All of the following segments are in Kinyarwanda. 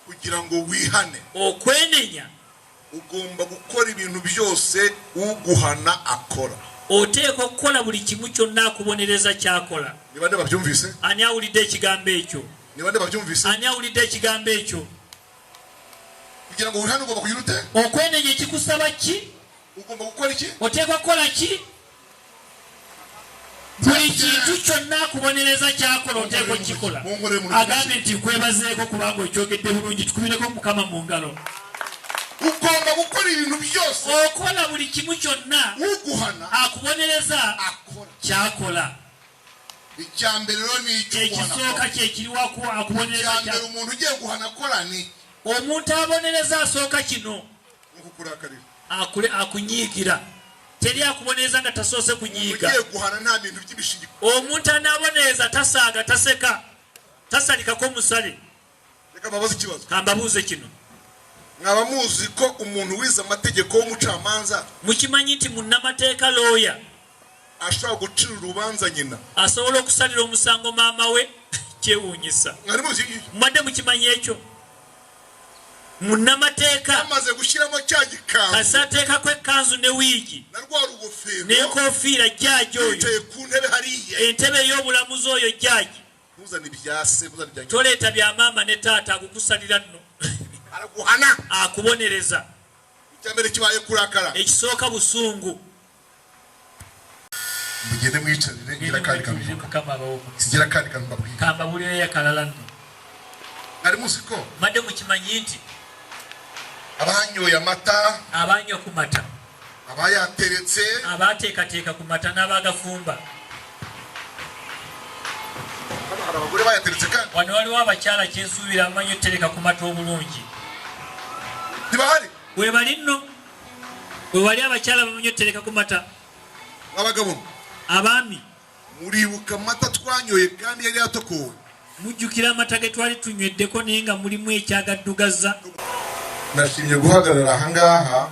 Kugirango wihane. Okwenenya. Ugomba gukora ibintu byose uguhana akora. Oteekwa okukola buli kimu kyonna akubonereza kyakola. Nibande babyumvise? Ani awulidde ekigambo ekyo? Nibande babyumvise? Ani awulidde ekigambo ekyo? Kugirango wihane ugomba kugira ute? Okwenenya kikusaba ki? Ugomba gukora iki? Oteekwa kukola ki? Buli kintu kyonna akubonereza kyakola oteekwa kikola. Agambe nti nkwebazeeko kubanga okyogedde bulungi tukubireko Mukama mu ngalo. Ugomba gukora ibintu byose okola buli kimu kyonna uguhana akubonereza akora kyakola. Icyambere rero ni ekisooka kye kiriwaku akubonereza cyambere umuntu ugiye guhana akora ni omuntu abonereza asooka kino nkukurakarira akunyiigira. Teri akubonereza nga tasoose kunyiiga. Ugiye guhana nta bintu by'ibishingiko. Omuntu anabonereza tasaaga taseka tasalikako musale. Reka babaze ikibazo. Kambabuuze kino. Ngaba muzi ko umuntu wize amategeko w'umucamanza mukimanyi nti munnamateeka lawyer ashobora gucira urubanza nyina asobola okusalira omusango maama we kyewuunyisa. Mwadde mukimanyi ekyo? Munnamateeka amaze gushyiramo cya gikanzu asateekako ekkanzu ne wiigi n'enkofiira jjaaji oyo entebe ey'obulamuzi oyo jjaaji toleeta bya maama ne taata akukusalira nno araguhana akubonereza. Icyambere kibaye kurakara Ekisooka busungu. Mugende mwicarire ngira kandi sigira kandi mbabwira kamba bulire yakalala nno. Ari musiko Madde mukimanyi nti abanyoye amata abanywa ku mata abayateretse abateekateeka ku mata n'abagafumba. abagore bayateretse kandi wano waliwo abakyala kyensuubira amanyi otereka ku mata obulungi. Tibahari webali nno webali abakyala bamanyi otereka ku mata. Abagabo abaami muribuka amata twanyoye kandi yari atokowe. Mujjukira amata ge twali tunyweddeko naye nga mulimu ekyagaddugaza. Nashimye guhagarara ahangaha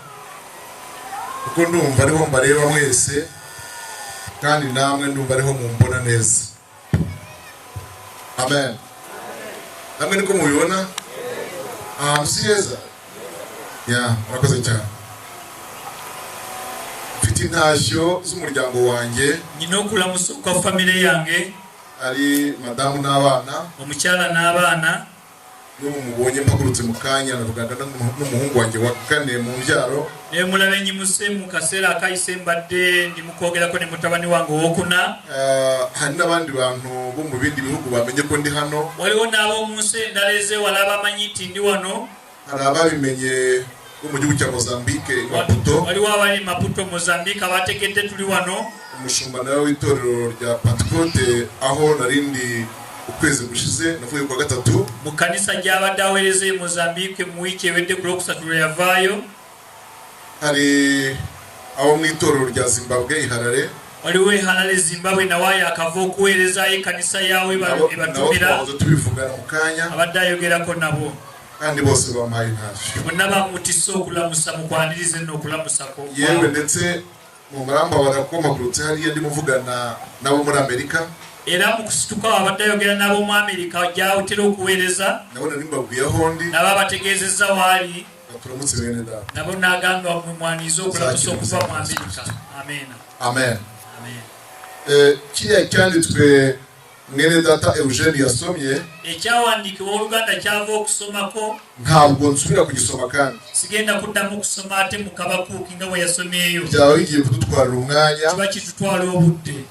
kuko ndumva ariho mbareba mwese kandi namwe ndumva ariho mumbona neza. Amen. Namwe niko mubibona? Musiyeza? Murakoze cyane. Mfite intashyo z'umuryango wanjye. Nyina okulamusa kwa family yange. Ari madamu n'abana. Omukyala n'abaana. N'ubu mubonye mpagurutse mu kanya navugana n'umuhungu wanjye wa kane mu mbyaro. Mulabe nyimuse mu kaseera akayise mbadde ndi mukogerako ne mutabani wange owokuna. Hari n'abandi bantu bo mu bindi bihugu bamenye ko ndi hano. Waliwo n'abo mu nsi endala walaba amanyi nti ndi wano. Hari ababimenye bo mu gihugu cya Mozambique Maputo. Waliwo abali Maputo Mozambique abategedde tuli wano. Umushumba nawe w'itorero rya Pentecote aho narindi ukwezi gushize navuye kwa gatatu mu kanisa ry'abadde aweereze Mozambique mu wiki ewedde ku Lwokusatu yavaayo. Hari abo mu itorero rya Zimbabwe Harare. Waliwo Harare Zimbabwe nawe akava okuweereza ekanisa yawe ebatumira. Tubivugana mu kanya abadde ayogerako nabo. Kandi bose bampaye intashyo. Bonna bamutisa okulamusa mukwanirize n'okulamusako. Yewe ndetse mu maramba barakomagurutse hariya ndi muvugana nabo muri Amerika. Era mu kusituka abadde ayogera nabo mu Amerika gyawutera okuweereza. Nabo nimbabwiye aho ndi. Nabo abategeezezza waali. Turamutse bene da. Nabo n'agamba mumwaniza okulamusa okuva mu Amerika. Amen. Amen. Amen. Kiriya cyanditswe mwene data Eugene yasomye. Ekyawandiikibwa Oluganda kyava okusomako. Ntabwo nsubira kugisoma kandi. Sigenda kuddamu kusoma ate mu kabakuuki nga bwe yasomyeyo. Byaba bigiye kudutwara umwanya. Kiba kitutwala obudde.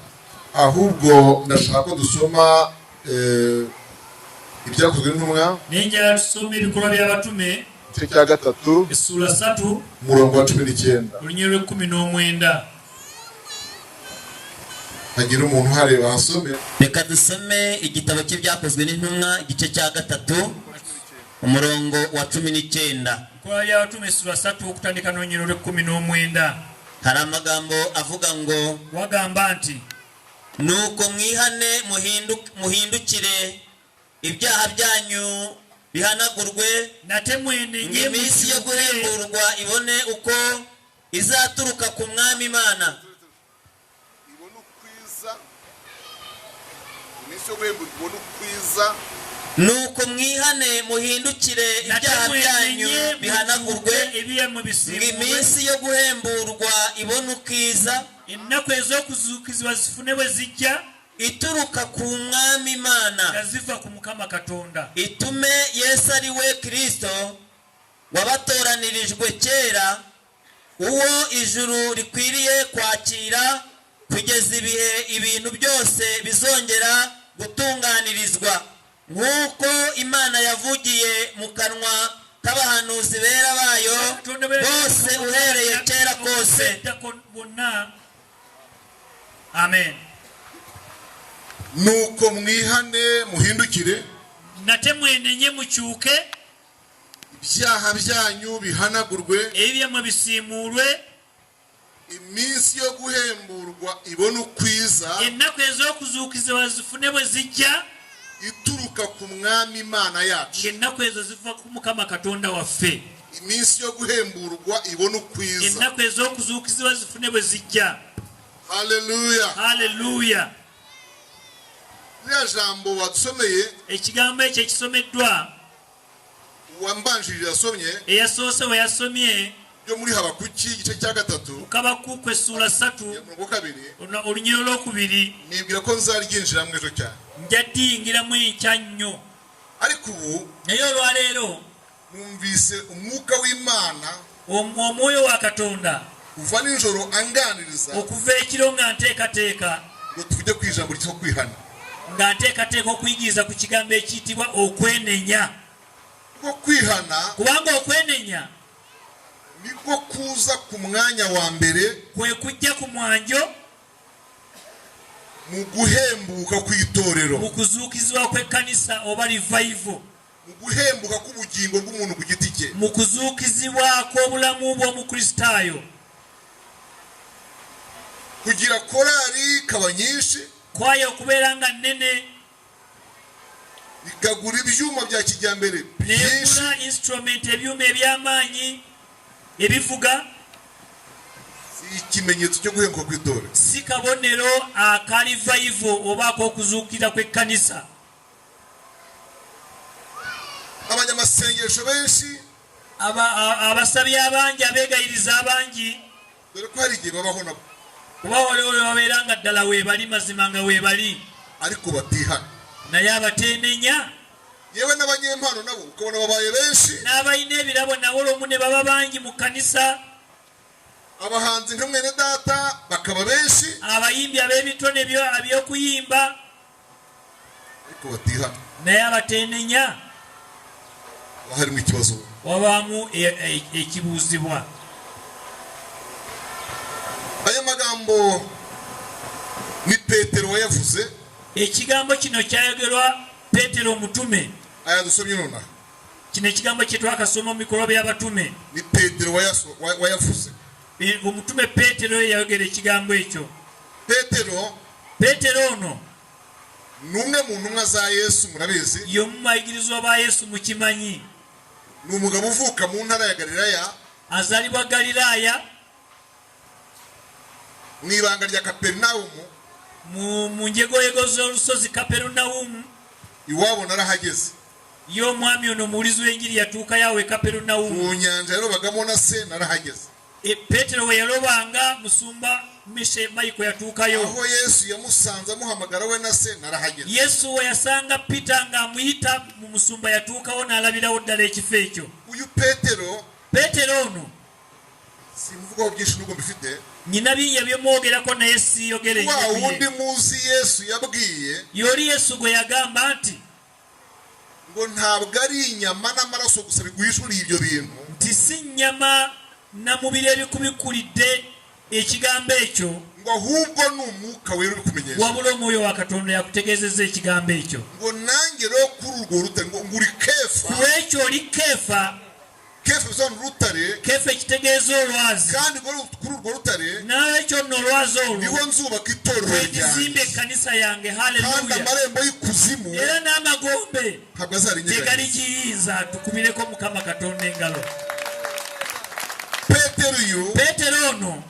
Ahubwo ndashaka ko dusoma ibyakozwe n'intumwa. Nenjala tusome Ebikolwa by'Abatume. Igice cya gatatu. Essula 3. Umurongo wa 19. Olunyiro lwa 19. Hagira umuntu hareba asome. Reka dusome igitabo cy'ibyakozwe n'intumwa igice cya gatatu umurongo wa 19. Ebikolwa by'Abatume Essula 3 okutandika n'olunyiro lwa 19. Hari amagambo avuga ngo wagamba nti nuko mwihane muhindukire ibyaha byanyu bihanagurwe nate mwenenye iminsi yo guhemburwa ibone uko izaturuka ku mwami Imana. Ibone ukwiza iminsi yo guhemburwa ibone ukwiza nuko mwihane muhindukire ibyaha byanyu bihanagurwe iminsi yo guhemburwa ibona ukiza ennaku ez'okuzukizibwa zifune bwe zijja ituruka ku mwami Imana nga ziva ku Mukama Katonda itume Yesu ari we Kristo wabatoranirijwe kera uwo ijuru rikwiriye kwakira kugeza ibihe ibintu byose bizongera gutunganirizwa nk'uko Imana yavugiye mu kanwa k'abahanuzi bera bayo bose uhereye kera kose. Amen. Nuko mwihane muhindukire nate mwenenye mucyuke ibyaha byanyu bihanagurwe ebyamwe bisimurwe iminsi yo guhemburwa ibona ukwiza ennaku ez'okuzukizibwa zifune bwe zijja ituruka ku mwami Imana yacu ennaku ezo ziva ku Mukama Katonda waffe iminsi yo guhemburwa ibona ukwiza ennaku ez'okuzukizibwa zifune bwe zijja. Hallelujah. Hallelujah. Lya jambo wadusomeye ekigambo ekyo ekisomeddwa wambanjirira yasomye eyasoose we yasomye byo muri Habakuki igice cya 3 Habakuku essula 3 olunyiro lw'okubiri nibwira ko nzaryinjira mu ejo cyane njadingiramu enkya nnyo ariko ubu naye olwaleero numvise umwuka w'Imana omwoyo wa Katonda uva nijoro anganiriza okuva ekiro nga nteekateeka ngo tujye ku ijambo ryo kwihana nga nteekateeka okuyigiriza ku kigambo ekiyitibwa okwenenya ko kwihana kubanga okwenenya niko kuza ku mwanya wa mbere kwe kujja ku mwanjo mu guhembuka kw'itorero mu kuzuukizibwa kw'ekkanisa oba revival mu guhembuka k'ubugingo bw'umuntu ku giti cye mu kuzuukizibwa kw'obulamu bw'omukristaayo kugira korali kaba nyinshi kwaya okubeera nga nnene ikagura ibyuma bya kijyambere negula instrument ebyuma eby'amaanyi ebivuga ikimenyetso cyo guhembuka kw'itorero si kabonero aka revival oba ak'okuzuukira kw'ekkanisa. abanyamasengesho benshi abasabye abangi abeegayiriza abangi dore ko hari igihe babaho nabo kuba waliwo babeera nga ddala weebali mazima nga weebali ariko batihana naye abateenenya yewe n'abanyempano nabo ukabona babaye benshi n'abalina ebirabo nabo olw'omu ne baba bangi mu kkanisa abahanzi nka mwene data bakaba benshi abayimbi ab'ebitone by'okuyimba ariko batihana naye abateenenya harimo ikibazo wabaamu ekibuuzibwa. aya magambo ni Petero wayavuze ekigambo kino kyayogerwa Petero omutume aya dusomye nona kino ekigambo kye twakasoma mu bikolwa by'abatume ni Petero wayavuze omutume Petero yayogera ekigambo ekyo. Petero ono numwe mu ntumwa za Yesu murabizi y'omu bayigirizwa ba Yesu mukimanyi ni umugabo uvuka mu ntara ya Galilaya azalibwa Galilaya mu ibanga rya Kaperinawumu mu njegoyego z'olusozi Kaperinawumu iwabo narahageze y'omwami ono muwulizi w'enjiri yatuuka yawe Kaperinawumu mu nyanja yarobagamo na se narahageze Petero we yalobanga musumba mishe Mayiko yatuukayo aho Yesu yamusanze amuhamagara we na se narahageze Yesu we yasanga Peter nga amuyita mu musumba yatuukawo n'alabirawo ddala ekifo ekyo. uyu Petero ono simuvugaho byinshi n'ubwo mbifite nyina bingi byomwogerako naye siyogere wa wundi muzi Yesu yabwiye yoli Yesu gwe yagamba nti ngo ntabwo ari inyama n'amaraso gusa biguhishuriye ibyo bintu nti si nnyama na mubiri ebikubikulidde ekigambo ekyo ngo ahubwo ni umwuka wera uri kumenyesha wabula omwoyo wa Katonda yakutegeezezza ekigambo ekyo ngo nange rero kuri urwo rutare ngo uri Kefa lwekyo oli Kefa bisobanura urutare Kefa ekitegeeza olwazi kandi kuri urwo rutare n'ekyo nno olwazi olwo niho nzubaka itorero ekizimba ekkanisa yange. kandi haleluya. amarembo y'ikuzimu era n'amagombe ntabwo azarinyeganyeza tegali giyinza tukubireko Mukama Katonda engalo. Petero ono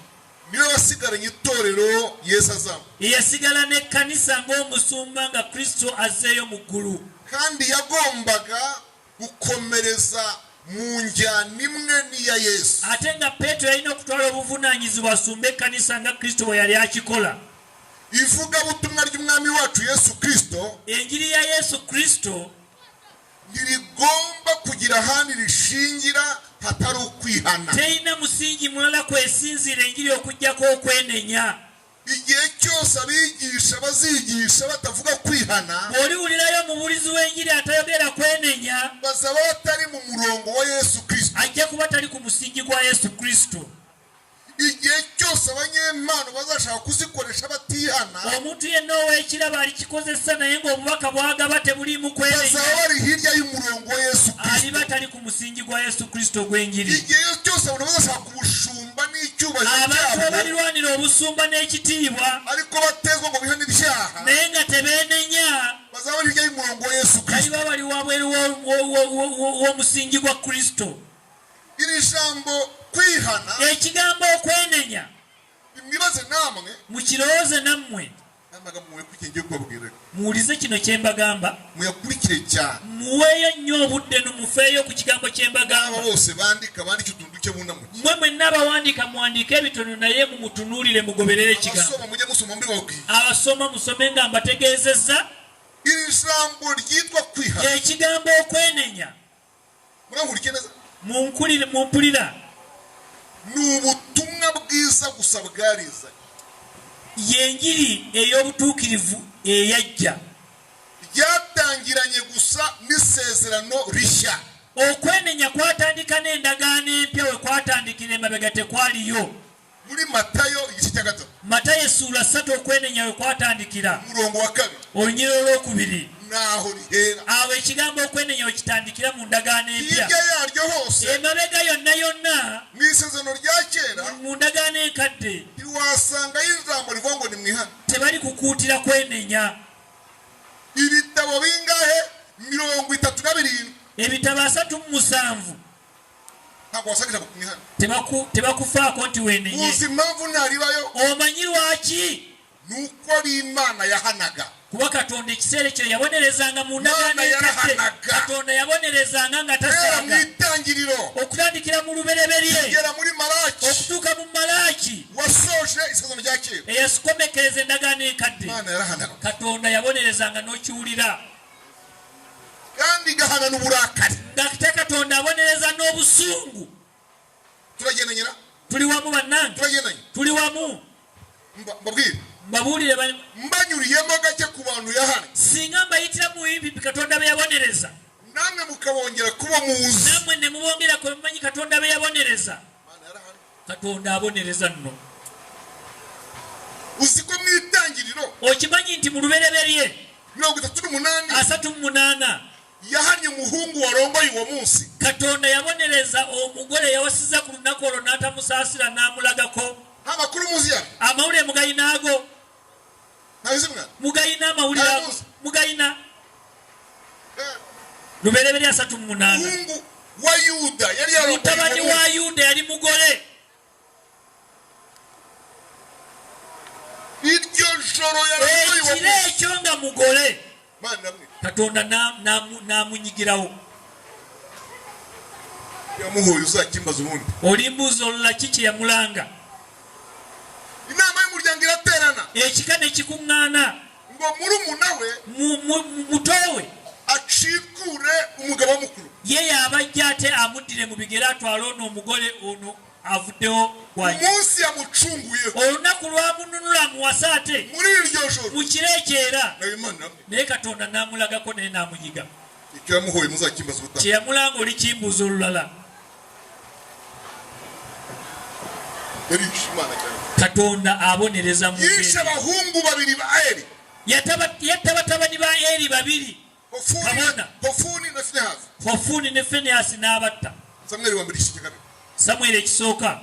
niwe wasigaranye itorero Yesu azamo yasigala n'ekkanisa ng'omusumba nga Kristo azzeeyo mu ggulu. kandi yagombaga gukomereza mu njyana imwe n'iya Yesu. Atenga Petero yalina okutwala obuvunanyizibwa asumbe ekkanisa nga Kristo bwe yali akikola. Ivuga butumwa ry'umwami wacu Yesu Kristo, enjiri ya Yesu Kristo ntirigomba kugira ahandi rishingira hatari ukwihana. Teina musingi mulala kwesinzira enjiri okujjako okwenenya. Igihe cyose abigisha bazigisha batavuga kwihana, oliwulirayo mubulizi w'enjiri atayogera kwenenya, bazaba batari mu murongo wa Yesu Kristo, ajja kuba tali ku musingi gwa Yesu Kristo. Igihe cyose abanyempano bazashaka kuzikoresha batihana, omuntu yenna ow'ekirabo alikikozesa naye ng'obubaka bwagaba tebuliimu kwenenya, bazaba bari hirya y'umurongo wa Yesu Kristo, aliba tali ku musingi gwa Yesu Kristo gw'enjiri. Igihe cyose abantu bazashaka kubushumba n'icyubahiro abantu cyabo, abalirwanira obusumba n'ekitiibwa ariko batezwa ngo bihane ibyaha, naye nga tebeenenya, bazaba bari hirya y'umurongo wa Yesu Kristo, aliba bali wabweru w'omusingi gwa Kristo. Iri jambo kwihana, ekigambo okwenenya, mwibaze namwe, mukirowooze nammwe, muwulize kino kye mbagamba, muyakurikire cyane, muweeyo nnyo obudde nomufeeyo ku kigambo kye mbagamba. bose bandika ekitundu kye bunnamu, mmwe mwenna abawandiika muwandiike ebitono naye mumutunuulire mugoberere ekigambo. abasoma mujye musoma mbibabwira. Abasoma musome nga mbategeezezza. Iri jambo ryitwa kwihana, ekigambo okwenenya, murahurike neza, mumpulira, ni ubutumwa bwiza gusa bwariza, yenjiri ey'obutuukirivu eyajja, ryatangiranye gusa n'isezerano rishya. okwenenya kwatandika n'endagaano empya we kwatandikira emabega tekwaliyo. Muri Matayo igice cya gatatu, Matayo essuula 3 okwenenya we kwatandikira, umurongo wa 2 olunyiri olwokubiri, naho rihera. awo ekigambo okwenenya we kitandikira mu ndagaano empya. Hirya yaryo hose, emabega yonna mu isezerano rya kera, mu ndagaano enkadde ntiwasangayo ijambo rivuga ngo nimwihane. tebali kukuutira kwenenya. Ibitabo bingahe? 32. ebitabo 37 ntabwo wasanga kumwihana, tebakufaako nti wenenye. muzi impamvu ntaribayo? omanyi lwaki? nuko ari Imana yahanaga. kuba Katonda ekiseera ekyo yabonerezanga mu ndagaano enkadde. Katonda yabonerezanga nga Era mu tasaaga, itangiriro okutandikira mu lubereberye kugera muri Malaki, okutuuka mu Malaki wasoje isezerano rya kera, eyasikomekereza endagaano enkadde. Imana yarahanaga Katonda yabonerezanga n'okiwulira, kandi gahana n'uburakari. ng'ate Katonda abonereza n'obusungu. Turagendanyira, tuli wamu bannange, turagendanye. tuli wamu. Mbabwire, mbabuulire mbanyuriyemo gake ku bantu yahana, singa mbayitira mu bimpi Katonda be yabonereza, namwe mukabongera kuba muzi. nammwe ne mubongera ku bimanyi Katonda be yabonereza. Imana yarahana. Katonda abonereza nno. Uziko mu itangiriro okimanyi nti mu lubereberye 38 38 yahanye umuhungu warongoye uwo munsi. Katonda yabonereza omugole yawasiza ku lunaku olwo n'atamusaasira n'amulagako. Amakuru muzi ya? Amawulire mugayinaago. Ntazimwa. Mugayina amawulire ago. Mugayina. Lubereberye 38. Umuhungu wa Yuda yari yarongoye. Mutabani wa Yuda yali mugole. Iryo joro yarongoye uwo ekiro munsi. ekyo nga mugole. Mana namwe. Katonda namunyigirawo. Yamuhoye uzakimbaza ubundi. Olimbuuza olula kiki yamulanga. Inama y'umuryango iraterana. Ekika ne kikuŋŋaana. Ngo murumuna we mutowe acikure umugabo mukuru. Ye yabajja ate amuddire mu bigere atwale ono omugole ono avuddewo kwaye. Umunsi yamucunguye. Olunaku lwamununula muwasa ate. Muri iryo joro. Mu kiro ekyera. Naye Katonda n'amulagako naye n'amunyiga. Icyo yamuhoye muzakimbaza ubutaha. Kye yamulanga oli kimbuuza olulala. Katonda abonereza mu ngeri. Yishe abahungu babiri ba Eli. Yattabatabani ba Eli babiri. Hofuni ne Finehasi n'abatta. Samweri ekisooka.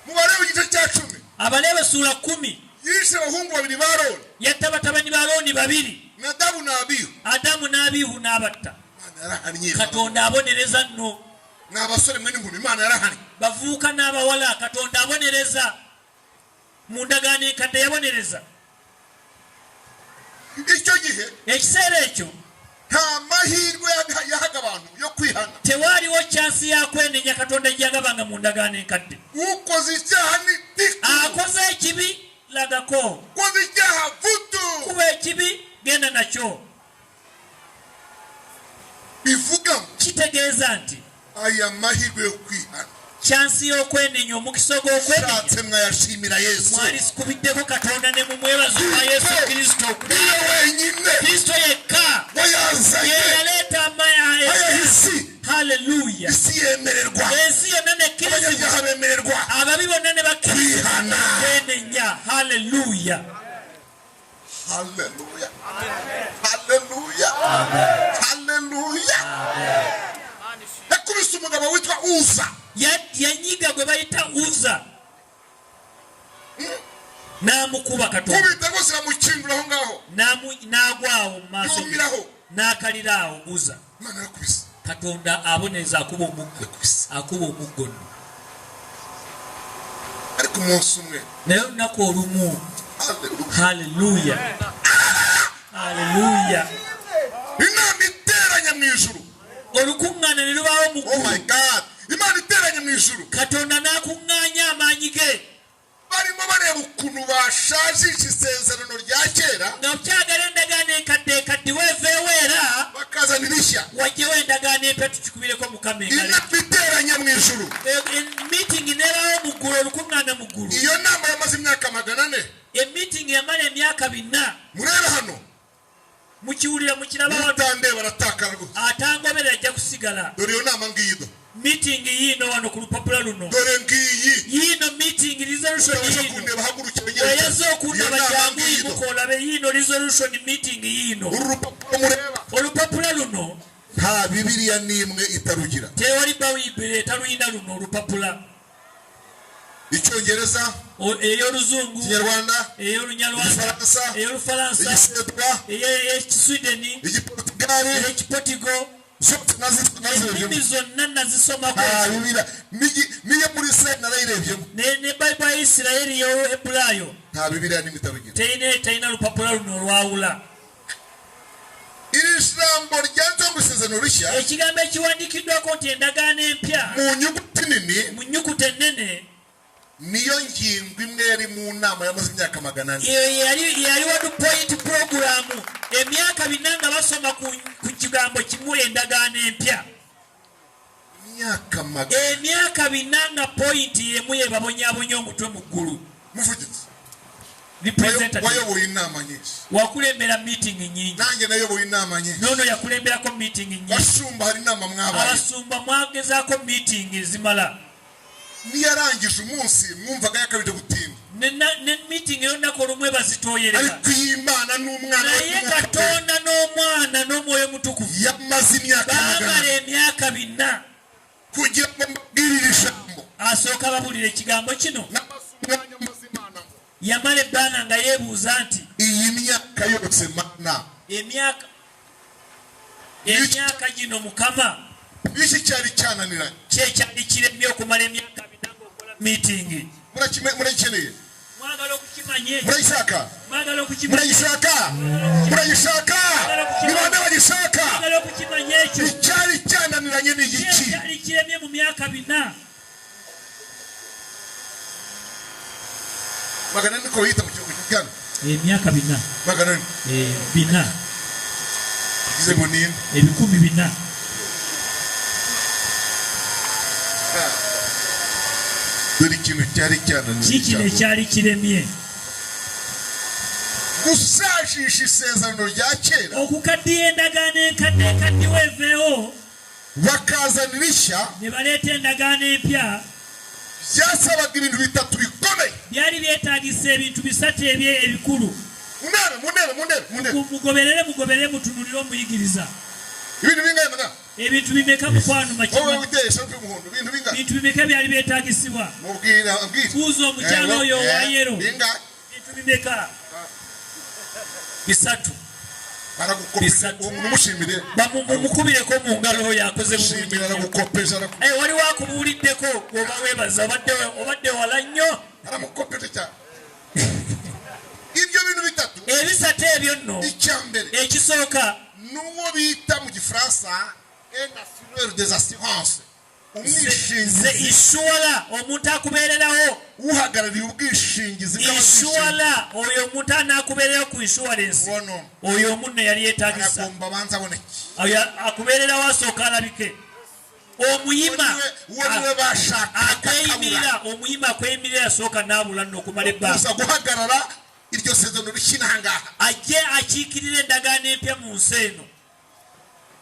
Mubaleewo igice kya 10. Abaleewo ssuula 10. Yishe abahungu babiri ba Alooni. Yattabatabani ba Alooni babiri. Nadabu n'Abihu. Adamu n'Abihu n'abatta. Katonda abonereza nno. N'abasore mwe n'inkumi Imana yarahanye. Bavuuka n'abawala Katonda abonereza. Mu ndagaano enkadde yabonereza. Icyo gihe ekiseera ekyo nta mahirwe yahaga abantu yo kwihana tewaliwo chance yakwenenya katonda gyagabanga mu ndagaano enkadde ukoze icyaha ni tiku akoze ekibi lagako ukoze icyaha vutu kuba ekibi genda nakyo bivuga kitegeeza nti aya mahirwe yo kwihana chance y'okwenenya omukisa gw'okwenenya shatse mwayashimira Yesu mwali sikubiddeko katonda ne mu mwebazo wa Yesu Kristo niwe wenyine Kristo yekka wayazanye yaleeta ayahisi haleluya isi yemererwa ensi yonna nekkirizibwa abanyaga bemererwa ababi bonna ne kwihana bakwenenya haleluya haleluya haleluya haleluya yakubise umugabo witwa Uza yanyiga gwe bayita Uza namukuba katonda kubita gose amukingura aho ngaho nagwawo mu maaso yumiraho n'akalirawo Uza Imana yakubise katonda aboneza akuba omuggo nno ariko umunsi umwe naye olunaku olumu haleluya haleluya inama iteranye mu ijuru olukuŋŋaana ne lubaawo mu oh my god Imana iteranye mu ijuru katonda n'akuŋŋaanya amaanyi ge barimo bareba ukuntu bashajisha isezerano rya kera nga okyagala endagaano enkadde weeveewo era bakazana irishya wajjewo endagaano empya tukikubireko mukama inama iteranye mu ijuru emiitingi neebaawo mu ggulu olukuŋŋaana mu ggulu iyo nama yamaze imyaka 400 emiitingi yamala emyaka 4 murebe hano mukiwulira mukirabawo mutande baratakara gutya atangoberera ajja kusigala dore iyo nama ngiyido meeting yiino wano ku lupapula luno dore ngiyi yiino meeting resolution yiino kundeba hagurukira oyaze okundaba jangu imuka olabe yiino resolution meeting yiino urupapuro mureba olupapula luno nta bibiliya n'imwe itarugira tewali bayibuli etaluyina luno olupapula icyongereza ey'oluzungu ikinyarwanda ey'olunyarwanda ey'olufalansa ey'ekiswideni igiportugali ey'ekipotigo ennimi zonna nazisomako niyo muri Israel narayirebyemo ne bayibuli ya Isirayiri y'Ebulaayo nta bibiliya n'imwe itarugira teyina lupapula luno olwawula iri jambo ryanze mu isezerano rishya ekigambo ekiwandiikiddwako nti endagaano empya mu nyuguti nini mu nnyukuta ennene niyo ngingo imwe yari mu nama yamaze imyaka 400 yaliwo point program emyaka 4 nga basoma ku kigambo kimu endagaano empya emyaka 4 nga point yemu yebabonyabonya omutwe mu ggulu muvugizi wayoboye inama nyingi wakulembera meeting nyingi nange nayoboye inama nyingi nono yakulemberako meeting nyingi basumba hari inama mwabaye abasumba mwagezaako meeting zimala niyarangije umunsi mwumvaga yakabije gutinda ne meeting yonnako olumwe bazitoyereka ariko Imana n'umwana naye katonda n'omwana n'omwoyo mutukuvu yamaze imyaka bamala emyaka 4 kugira ngo mbabwirire ijambo asooka babulira ekigambo kino yamala ebbaana nga yeebuuza nti iyi myaka yose mana emyaka gino mukama biki cyari cyananiranye kyekyali kiremye okumala emyaka 4 ng'okola meeting murakikeneye mwagala okukimanye murayishaka mwagala okukimanye murayishaka ni bande bagishaka mwagala okukimanya ekyo icyari cyananiranye ni iki kyekyali kiremye mu myaka 4 magana niko bayita mu kigo cy'Uganda emyaka 4 magana 4 ize bunini ebikumi 4 buri kintu cyari cyananiranye kikino cyari kiremye gusajisha isezerano rya kera okukaddiya endagaano enkadde weeveewo bakazanira ishya ne baleeta endagaano empya byasabaga ibintu bitatu bikomeye byali byetaagisa ebintu 3 ebikulu munere mugoberere mutunulire omuyigiriza ibintu bingahe mana ebintu bimeka mukwano makima bintu bimeka byali byetaagisibwa buuza omukyalo oyo owa yero bintu bimeka 3 bamumukubireko mu ngalo oyo akoze wali wakubuuliddeko oba weebaza obadde wala nnyo ibyo bintu bitatu ebisatu ebyo nno ekisooka nuwo bita mu gifaransa un assureur des assurances. Umwishingizi ishwala omuntu akubereraho uhagarariye ubwishingizi ishwala oyo omuntu anakubereraho ku insurance oyo omuntu yali yetagisa agomba banza aboneke oyo akubereraho asooka alabike omuyima akweyimirira omuyima akweyimirira asooka n'abula nno okumala ebbanga guhagarara iryo sezono rikinanga ajje akiikirira endagaano empya mu nsi eno.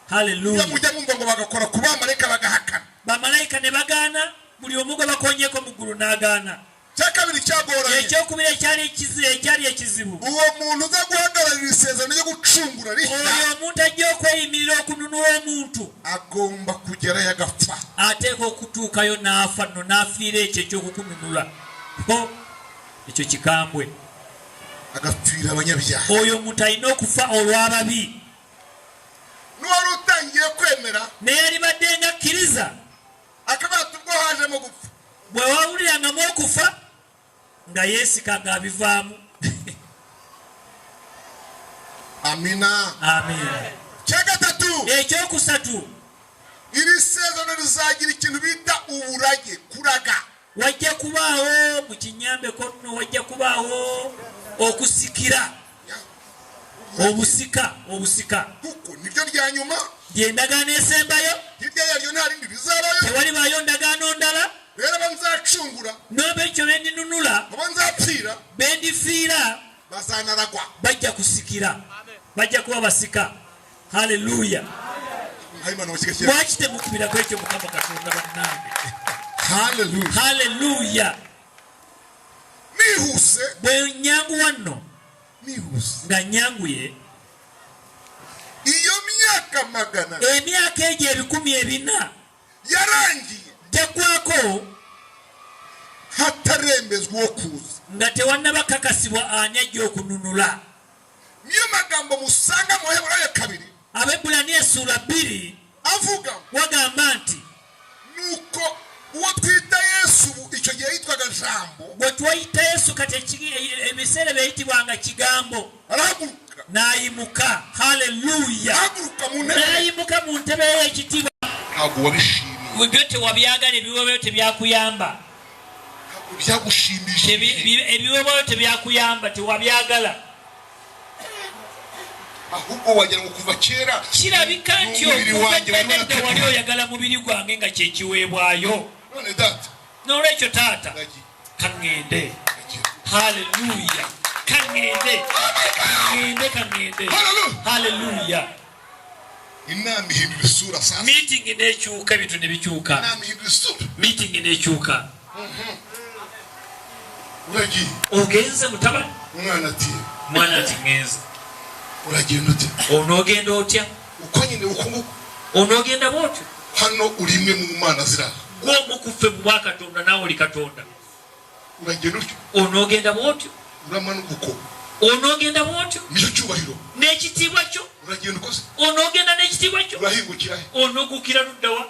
Haleluya. mujya mumva ngo bagakora ku bamarayika bagahakana bamalayika ne bagaana buli omu gwe bakonyeko mu ggulu n'agaana. kyakabiri kyagoranye ekyokubiri ekyali ekizibu uwo muntu uza guhagararira isezerano ryo gucungura oyo omuntu ajja okweyimirira okununula omuntu agomba kugerayo agapfa ateeka okutuukayo n'afa nno n'afiira ekyo ekyokukununula ekyo kikambwe agapfira abanyabyaha oyo omuntu alina okufa olw'ababi n'uwari utangiye kwemera naye alibadde nga akkiriza akabato ubwo hajemo gupfa bwe wawulirangamu okufa nga yeesikaga abivaamu. amina amen. kyagatatu ekyokusatu iri sezerano rizagira ikintu bita uburage kuraga wajja kubaawo mu kinyambeko nno wajja kubaawo okusikira obusika kuko nibyo lya nyuma ly'endagaano esembayo hirya yaryo nta rindi rizabayo tewali baayo ndagaano ndala rero banzacungura n'obekyo bendinunula oba nzapfira bendifiira bazanaragwa bajja kusikira bajja kuba basika. Haleluya. lwaki temukubirako ekyo mukama katonda bannange? Haleluya. nihuse bwe nyanguwa nno nga nyanguye iyo myaka magana emyaka egyo 400 yarangiye tekwako hatarembezwa okuza nga tewannabakakasibwa ani ajja okununula. niyo magambo musanga mu Heburayo 2 Abebulaniya essula 2 avuga wagamba nti nuko uwo twita Yesu icyo gihe yitwaga Jambo bwe twayita Yesu kati ebiseera byayitibwanga kigambo arahaguruka n'ayimuka. Haleluya. n'ayimuka mu ntebe y'ekitiibwa. ntabwo wabishimiye byo tewabyagala ebiweebwayo tebyakuyamba byagushimisha ebiweebwayo tebyakuyamba tewabyagala ahubwo wagira ngo kuva kera kirabika nti okuvedde wali oyagala mubiri gwange nga kyekiweebwayo. none data n'olwekyo taata kaŋŋende. Haleluya. kaŋŋende. Haleluya. inama ihindura isura sasa meeting n'ekyuka ebintu ne bikyuka. inama ihindura isura meeting n'ekyuka. uragiye ogenze mutabani mwana ati ngenze. uragenda ute onoogenda otya uko nyine ukungu onoogenda bwotyo hano uri imwe mu mana ziraha gw'omu kuffe mu bwakatonda naawe oli katonda. uragenda utyo onoogenda bwotyo uramanuka uko onoogenda bwotyo nicyo cyubahiro n'ekitiibwa kyo uragenda ukoze onoogenda n'ekitiibwa kyo urahingukira he onoogukira luddawa.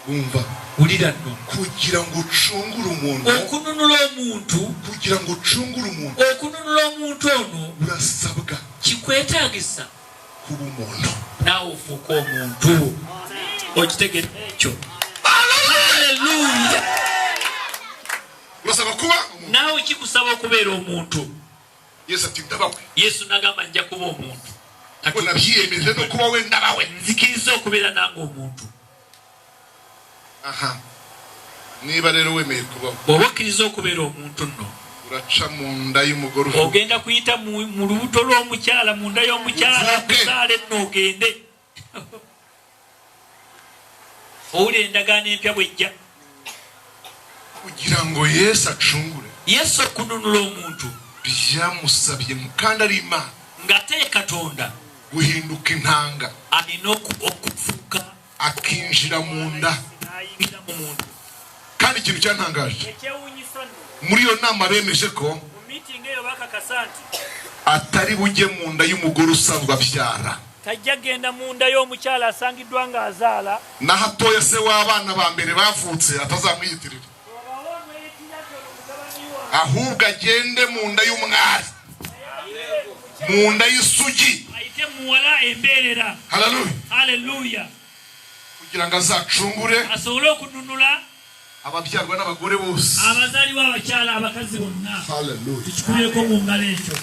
umva wulira nno kugira ngo ucungure umuntu okununula omuntu kugira ngo ucungure umuntu okununula omuntu ono urasabwa kikwetaagisa kuba umuntu naawe ofuuka omuntu. Okitegera ekyo. Haleluya. urasaba kuba naawe kikusaba okubeera omuntu. Yesu ati ndabawe. Yesu n'agamba nja kuba omuntu. Ako nabyiyemeje no kuba we ndabawe. Nzikiriza okubeera nange omuntu. Aha. Niba rero wemeye kubaho. Bw'oba okkiriza okubeera omuntu nno. Uraca mu nda y'umugore. Ogenda kuyita mu lubuto lw'omukyala mu nda y'omukyala akuzaale nno ogende. Owulira endagaano empya bw'ejja. Kugira ngo Yesu acungure. Yesu okununula omuntu byamusabye mukanda lima ngate Katonda guhinduka intanga alina okufuka akinjira mu nda kandi ikintu cyantangaje muri iyo nama bemeje ko atari bujye mu nda y'umugore usanzwe abyara tajya genda mu nda y'omukyala asangidwa nga azaala na hatoya se w'abana ba mbere bavutse atazamwiyitirira ahubwo agende mu nda y'umwari mu nda y'isugi muwala emberera. Hallelujah. Hallelujah. Kugirango azacungure asobole okununula ababyarwa n'abagore bose. Abazaliwa abakyala abakazi bonna. Hallelujah. Tukikubireko mu ngalo ekyo.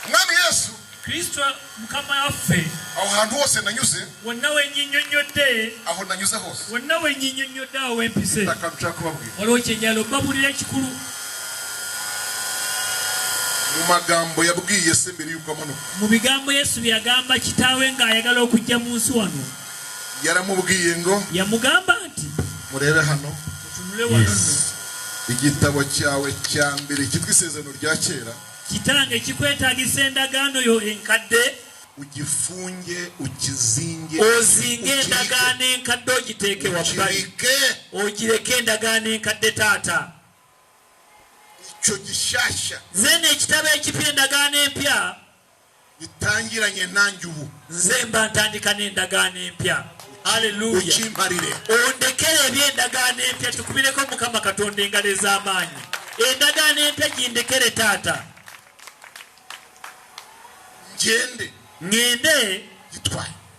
Mwami Yesu Kristo mukama waffe aho hantu hose nanyuze wonna wenyinyonnyodde aho nanyuze hose wonna wenyinyonnyodde aho wempise takantuka kubabwira waliwo kyenjala babulira ekikulu mu magambo yabwiye se mbere yuko amanuka mu bigambo Yesu byagamba kitaawe ng'ayagala okujja mu nsi wano yaramubwiye ngo yamugamba nti murebe hano mutunule wano igitabo cyawe cya mbere kitwa isezerano rya kera kitange kikwetaagisa endagaano yo enkadde ugifunge ukizinge ozinge endagaano enkadde ogiteeke wabbali ogireke endagaano enkadde taata icyo gishasha zene ekitabo ekipya endagaano empya gitangiranye nanjye ubu nze mba ntandika n'endagaano empya haleluya ukimparire ondekere ebyendagaano empya tukubireko mukama katonda engalo ez'amaanyi endagaano empya gindekere taata ngende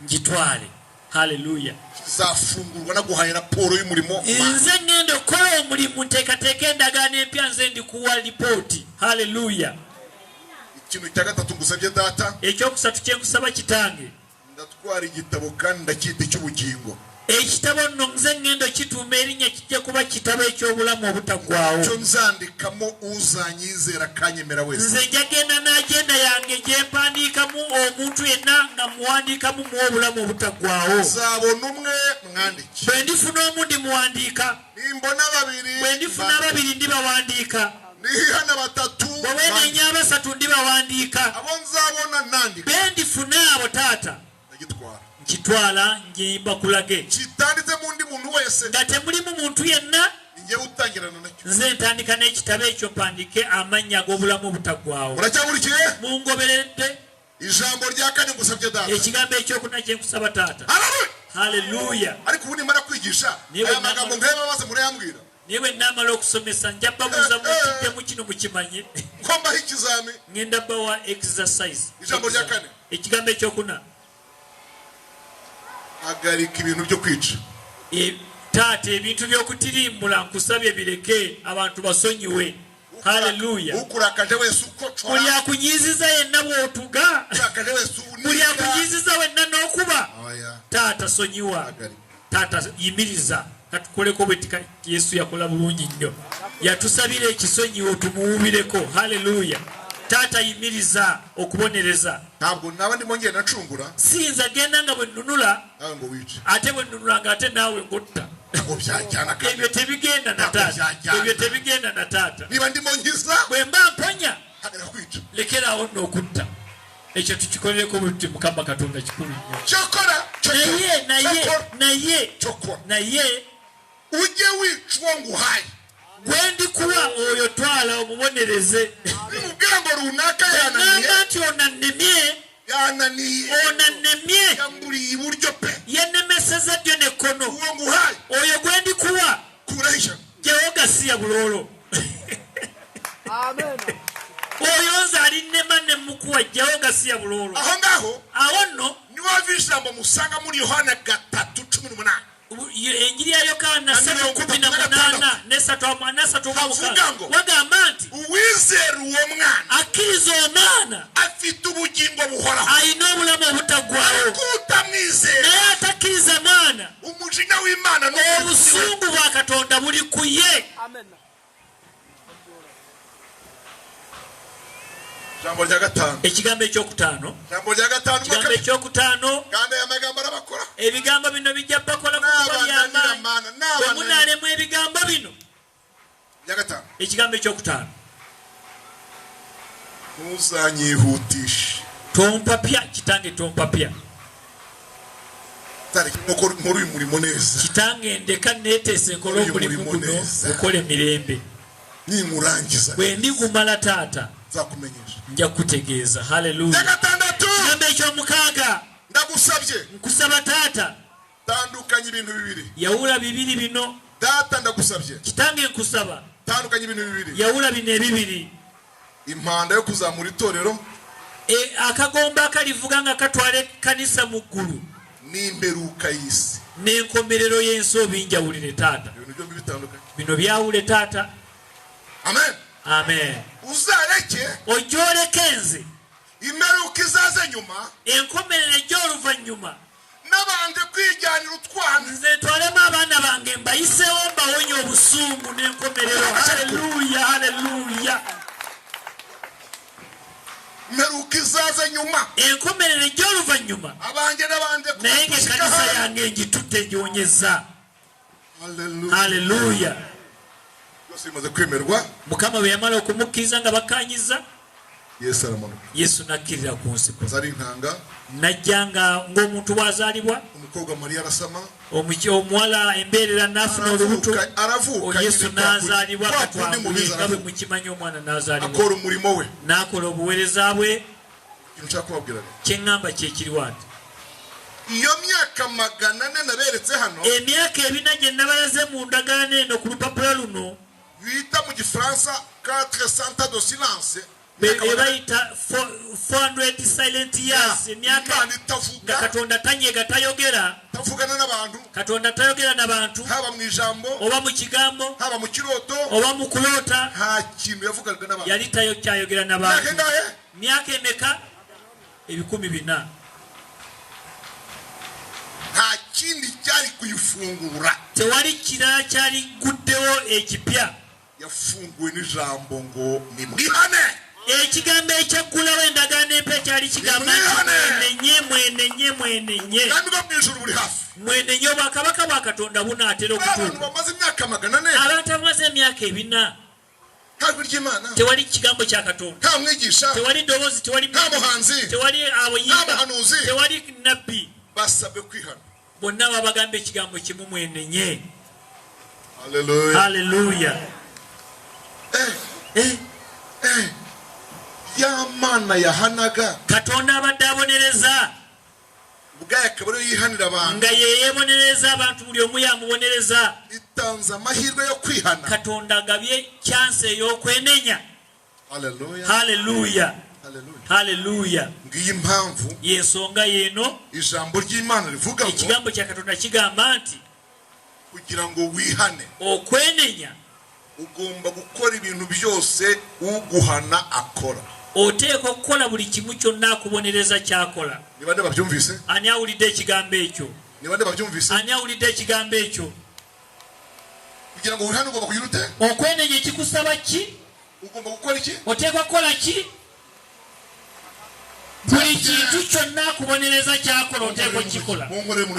ngitwale haleluya zafungurwa naguhaye raporo y'umurimo nze ngende okukola omulimu nteekateeka endagaano empya nze ndikuwa lipooti haleluya ikintu cya gatatu ngusabye data ekyokusatu kyenkusaba kitange ndatwara igitabo kandi ndacyita icy'ubugingo ekitabo nno nze ngendo kituuma erinnya kijja kuba kitabo eky'obulamu obutaggwaawo kyo nzandikamo uzanyizera akanyemera wese nze njagenda n'agenda yange gye mpandiikamu omuntu yenna nga muwandiikamu mu obulamu obutaggwaawo nzabona umwe mwandiki bwe ndifuna omu ndimuwandiika nimbona babiri bwe ndifuna ababiri ndibawandiika nihana batatu bwe beenenya abasatu ndibawandiika abo nzabona nandika be ndifuna abo taata ndagitwara nkitwala ngimba kulage kitanditse mu ndi muntu wese nga temulimu muntu yenna nje utangirana nakyo nze ntandika n'ekitabo ekyo mpandike amannya ag'obulamu obutaggwaawo muracyaburikiye mungoberedde ijambo rya kane ngusabye data ekigambo ekyokuna kyenkusaba taata haleluya ariko ubu nimara kwigisha aya magambo nk'aya maze murayambwira niye bwe naamala okusomesa njja babuuza mukiddemu kino mukimanye ko mbaho ikizami ngenda bawa exercise ijambo rya kane ekigambo ekyokuna hagarika ibintu byo kwica taata ebintu by'okutirimbula nkusabye bireke abantu basonyiwe haleluya ukurakaje wese uko buli akunyiiziza yenna bw'otuga buli akunyiiziza wenna n'okuba taata sonyiwa taata yimiriza katukoleko bwetika Yesu yakola bulungi nnyo yatusabira ekisonyiwo tumuwubireko haleluya taata yimiriza okubonereza ntabwo naba ndimo ngenda ncungura sinza genda nga bwe nnunula ngo wice ate bwe nnunula nga ate naawe ngotta ebyo tebigenda na taata ebyo tebigenda na taata niba ndimo nkiza bwe mba mponya lekeraawo n'okutta ekyo tukikolereko buti mukama katonda kikulu nnyo naye ujye wicwa nguhaye gwe ndikuwa oyo twala omubonereze mugambo runaka yananiye nti onanemye onanemye yambuli iburyo pe yenemeseza ddyo n'ekkono uwo nguhaye oyo gwe ndikuwa kurahisha gyewo gasiya buloolo oyo nze alinnema ne mukuwa gyewo gasiya buloolo aho ngaho awo nno niwava ijambo musanga muri Yohana 3:18 enjiri ya Yohana 3:18 ne3:3 wagamba nti uwizera uwo mwana akkiriza omwana afite ubugingo buhoraho ayina obulamu obutaggwaawo kutamwizera naye atakkiriza mwana umujinya w'Imana obusungu bwa Katonda buli ku ye. Jambo lya gatano ekigambo ekyokutaano jambo lya gatano ekigambo ekyokutaano kandi amagambo arabakola ebigambo bino bijja bakola kuba by'amaanyi bwe munaalemu ebigambo bino lya gatano ekigambo ekyokutaano ntuzanyihutishe tompapya kitange tompapya nkora uyu murimo neza kitange ndeka neeteese nkola omulimu guno okole mirembe nimurangiza bwe ndigumala taata nzakumenyesha nja kutegeeza haleluya gatandatu kigambo ekyomukaaga ndagusabye nkusaba taata tandukanya ibintu bibiri yawula bibiri bino data ndagusabye kitange nkusaba tandukanya ibintu bibiri yawula bino ebibiri impanda yo kuzamura itorero akagomba kalivuga nga katwale kanisa mu ggulu n'imperuka y'isi n'enkomerero y'ensi obinjawulire taata bino byawule taata amen amen uzareke ojoleke nze imperuka izaze nyuma enkomerero ej'oluvannyuma n'abandi kwijyanira utwana nze ntwalemu abaana bange mbayisewo mbawonye obusungu n'enkomerero haleluya haleluya imperuka izaze nyuma enkomerero ej'oluvannyuma abanjye n'abandi naye ng'ekkanisa yange ngitutte ngiwonyeza haleluya byose bimaze kwemerwa mukama bwe yamala okumukkiriza nga bakkanyiza yesu aramanuka yesu nakkirira ku nsi zari ntanga najjanga ng'omuntu bw'azaalibwa umukobwa mariya arasama omuwala embeerera n'afuna olubuto yesu n'azaalibwa katwangule nga bwe mukimanyi omwana n'azaalibwa akora omulimo we n'akola obuweereza bwe nkyakubabwira kyeŋŋamba kyekiriwa nti iyo myaka 400 naberetse hano emyaka ebina gye nabalaze mu ndagaano eno ku lupapula luno bita mu gifaransa 400 de silence ebayita 400 silent years emyaka nga katonda tanyega tayogera tavugana n'abantu katonda tayogera n'abantu haba mu ijambo oba mu kigambo haba mu kiroto oba mu kuloota nta kintu yavugaga n'abantu yali tayokyayogera n'abantu myaka emeka 400 nta kindi cyari kuyifungura tewali kirala kyali guddewo ekipya yafunguwe n'ijambo ngo ni Wihane ekigambo ekyaggulawo endagaano empya kyali kigamba mwenenye mwenenye obwakabaka bwa katonda bunaatera okutuuka abantu bamaze emyaka 400 tewali kigambo kya katonda tewali ddoboozi tewali abayimba tewali nabbi bonna babagamba ekigambo kimu mwenenye haleluya Imana yahanaga katonda abadde abonereza ubwayo akaba ariyo yihanira abantu nga yeebonereza abantu buli omu yamubonereza itanze amahirwe yo kwihana katonda agabye chance ey'okwenenya haleluya haleluya haleluya ngiyi impamvu yensonga yeno ijambo ry'Imana rivuga ngo ekigambo kya katonda kigamba nti kugira ngo wihane okwenenya ugomba gukora ibintu byose uguhana akora oteekwa okukola buli kimu kyonna akubonereza kyakola nibande babyumvise ani awulidde ekigambo ekyo nibande babyumvise ani awulidde ekigambo ekyo kugira ngo wihane ugomba kugira ute okwenenya kikusaba ki ugomba gukora iki oteekwa kukola ki buli kintu kyonna akubonereza kyakola oteekwa kikola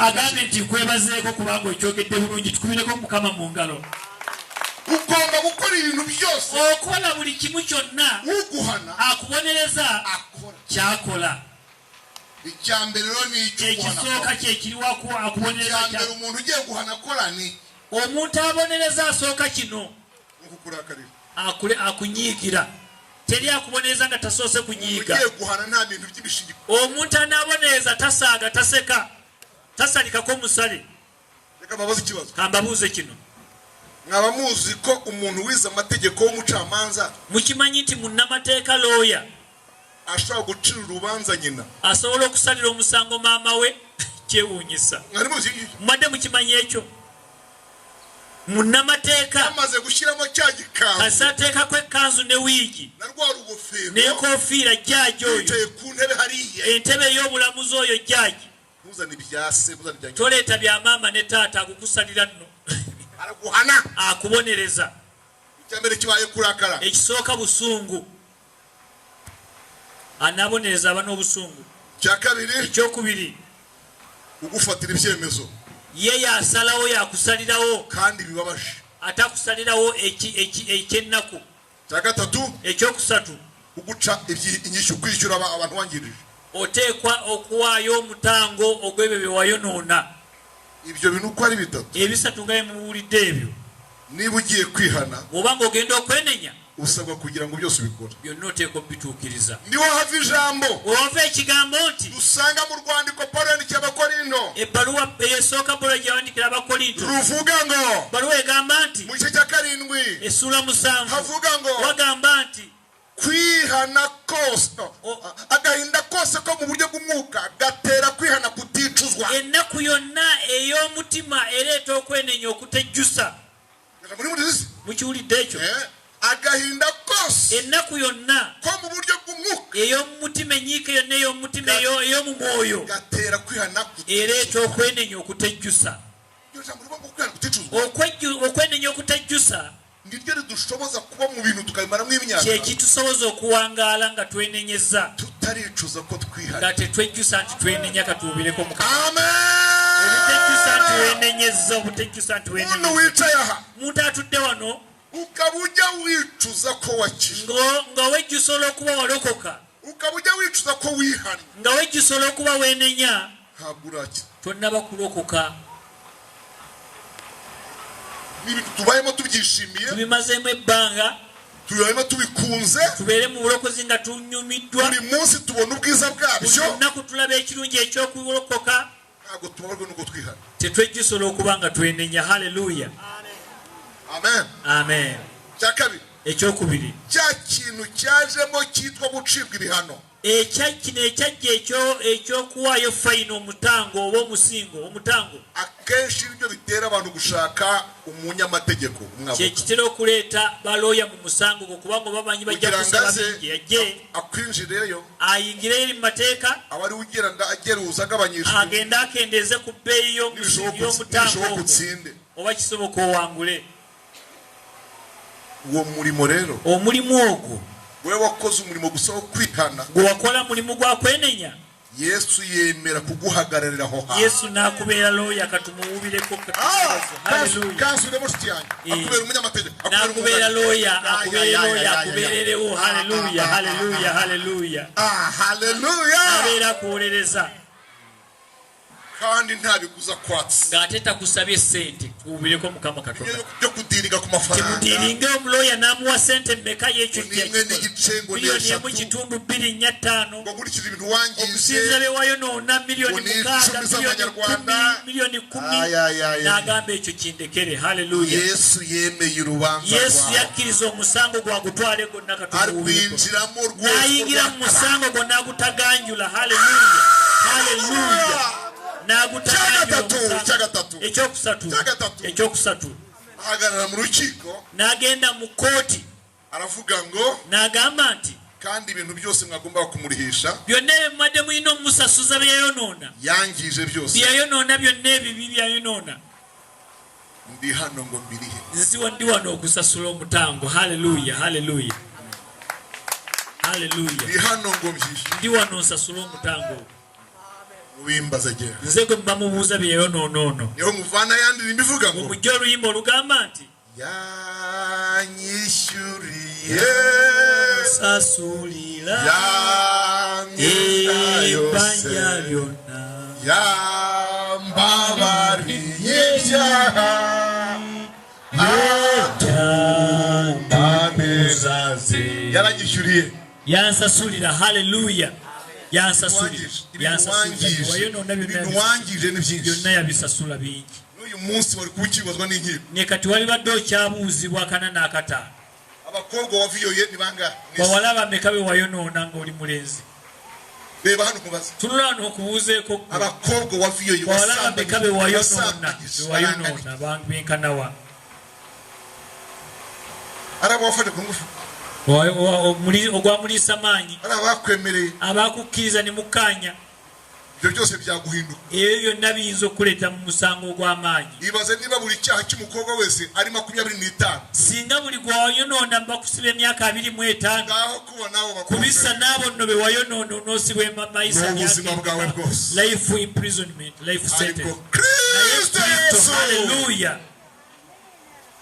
agambe nti nkwebazeeko kubanga okyogedde bulungi tukubireko mukama mu ngalo ugomba gukora ibintu byose okola buli kimu kyonna uguhana akubonereza akora kyakola icyambere rero ni ekisooka kyekiriwaku akubonereza icyambere umuntu ugiye guhana akora ni omuntu abonereza asooka kino okukurakarira akunyiigira teri akubonereza nga tasoose kunyiiga ugiye guhana nta bintu by'ibishingiko omuntu anabonereza tasaaga taseka tasalikako musale reka babaze ikibazo kambabuuze kino mwaba muzi ko umuntu wize amategeko w'umucamanza mukimanyi nti munnamateeka looya ashobora gucira urubanza nyina asobola okusalira omusango maama we kyewuunyisa mwadde mukimanyi ekyo munnamateeka amaze gushyiramo cya gikanzu asateekako ekkanzu ne wiigi n'enkofiira jjaaji oyo ku ntebe hariya entebe ey'obulamuzi oyo jjaaji toleeta bya maama ne taata akukusalira nno araguhana akubonereza icyambere kibaye kurakara ekisooka busungu anabonereza aba n'obusungu kyakabiri ekyokubiri ugufatira ibyemezo ye yasalawo yakusalirawo kandi bibabaje atakusalirawo ekyennaku kyakatatu ekyokusatu uguca inyishu kwishyura abantu wangirije oteekwa okuwaayo omutango ogw'ebyo bye wayonoona ibyo bintu uko ari bitatu ebisatu nga muwulidde ebyo niba ugiye kwihana bw'obanga ogenda okwenenya usabwa kugira ngo byose ubikore byonna oteekwa obituukiriza niho hava ijambo owava ekigambo nti dusanga mu rwandiko Pawulo yandikiye Abakorindo ebbaluwa ey'esooka Pawulo gye yawandikira Abakorinto ruvuga ngo ebbaluwa egamba nti mu gice cya 7 essula 7 havuga ngo wagamba nti kwihana kose agahinda kose ko mu buryo bw'umwuka gatera kwihana kuticuzwa ennaku yonna ey'omutima ereeta okwenenya okutejjusa mukiwulidde ekyo agahinda kose ennaku yonna ko mu buryo bw'umwuka ey'omutima enyiike yonna ey'omutima ey'omu mwoyo gatera kwihana ereeta okwenenya okutejjusa okwenenya okutejjusa ndiryo ridushoboza kuba mu bintu tukabimaramu imyaka kyekitusoboza okuwangaala nga twenenyeza tutaricuza ko twihana nga tetwejjusa nti twenenya katuubireko Mukama obutejjusa nti wenenyeza obutejjusa nti wenenyeza wicaye aha muntu atudde wano ukabujya wicuza ko wakizwa nga wejjusa olw'okuba walokoka ukabujya wicuza ko wihana nga wejjusa olw'okuba wenenya haburaki tonnaba kulokoka n'ibintu tubayemo tubyishimiye tubimazeemu ebbanga tubayemo tubikunze tubeere mu bulokozi nga tunyumiddwa buri munsi tubona ubwiza bwabyo olunaku tulaba ekirungi ekyokulokoka ntabwo tubabarwe n'uko twihana tetwejjusa olw'okuba nga twenenya haleluya amen amen cyakabiri ekyokubiri cya kintu cyajemo cyitwa gucibwa ibihano kino ekyajja ekyokuwaayo fayina omutango oba omusingo omutango akenshi nibyo bitera abantu gushaka umunyamategeko kyekitera okuleeta balooya mu musango gwo kubanga bamanyi bajja kusaba bingi yajje akwinjireyo ayingireyo eri mu mateeka abari ugenda ageruza agabanyisha agenda akendeeze ku bbeeyi y'omutango oba kisoboka owangule uwo mulimo rero omulimu ogwo wewe wakoze umurimo gusaba kwihana gwe wakola mulimu gwa kwenenya Yesu yemera kuguhagararira aho hantu Yesu nakubeera looya katumuwubireko kansule mushiti yanjye akubera umunyamategeko nakubeera looya akubeererewo haleluya haleluya haleluya haleluya abeera akuwolereza kandi ntabiguza kwatsi ng'ate takusabye sente tuwubireko Mukama Katonda byo kudiringa ku mafaranga temudiringe omuloya n'amuwa sente mmeka y'ekyo miliyoni emu kitundu 2.5 ngokurikiza ibintu wangije okusinza bye wayonoona miliyoni 6 miliyoni 10 n'agamba ekyo kindekere haleluya Yesu yemeye urubanza Yesu yakkiriza omusango gwagutwale gwonna katuwubireko n'ayingira mu musango gwonna agutaganjula haleluya haleluya ekyokusatu ahagarara mu rukiko n'agenda mu kooti aravuga ngo n'agamba nti kandi ibintu byose mwagomba kumurihisha byonna ebimwadde mulina omusasuza byeyayonoona yangije byose byeyayonoona byonna ebibi byayonoona ndi hano ngo mbirihe nziwa ndi wano okusasula omutango haleluya haleluya haleluya ndi hano ngo mbyihishe ndi wano nsasula omutango wimbaza gera nze gwe bamubuuza byeyonoonono niho muvana yandira imivuga ngo mujja oluyimba olugamba nti yanyishyuriye sasulira yanyibanja byonna yambabariye ibyaha yaranyishyuriye yansasulira haleluya yansasulira ibintu wangije ni byinshi byonna yabisasula bingi n'uyu munsi wari kuwukibazwa n'inkiko ne kati wali badde okyabuuzibwa akana n'akataano abakobwa waviyoye ni bangahe bawala bameka be wayonoona ng'oli mulenzi reba hano kubaza tunula wano okubuuzeeko abakobwa waviyoye bawala bameka be wayonoona bantu benkanawa araba wafate ku ngufu ogwamuliisa maanyi bakwemereye abakukkiriza ne mukkaanya ibyo byose byaguhinduka ebyo byonna biyinza okuleeta mu musango ogw'amaanyi ibaze niba buri cyaha cy'umukobwa wese ari 25 singa buli gwe wayonoona bakusiba emyaka 25 ngaho kubona abo kubisa n'abo nno be wayonoona onoosibwa mayisa ubuzima bwawe bwose life imprisonment life sentence haleluya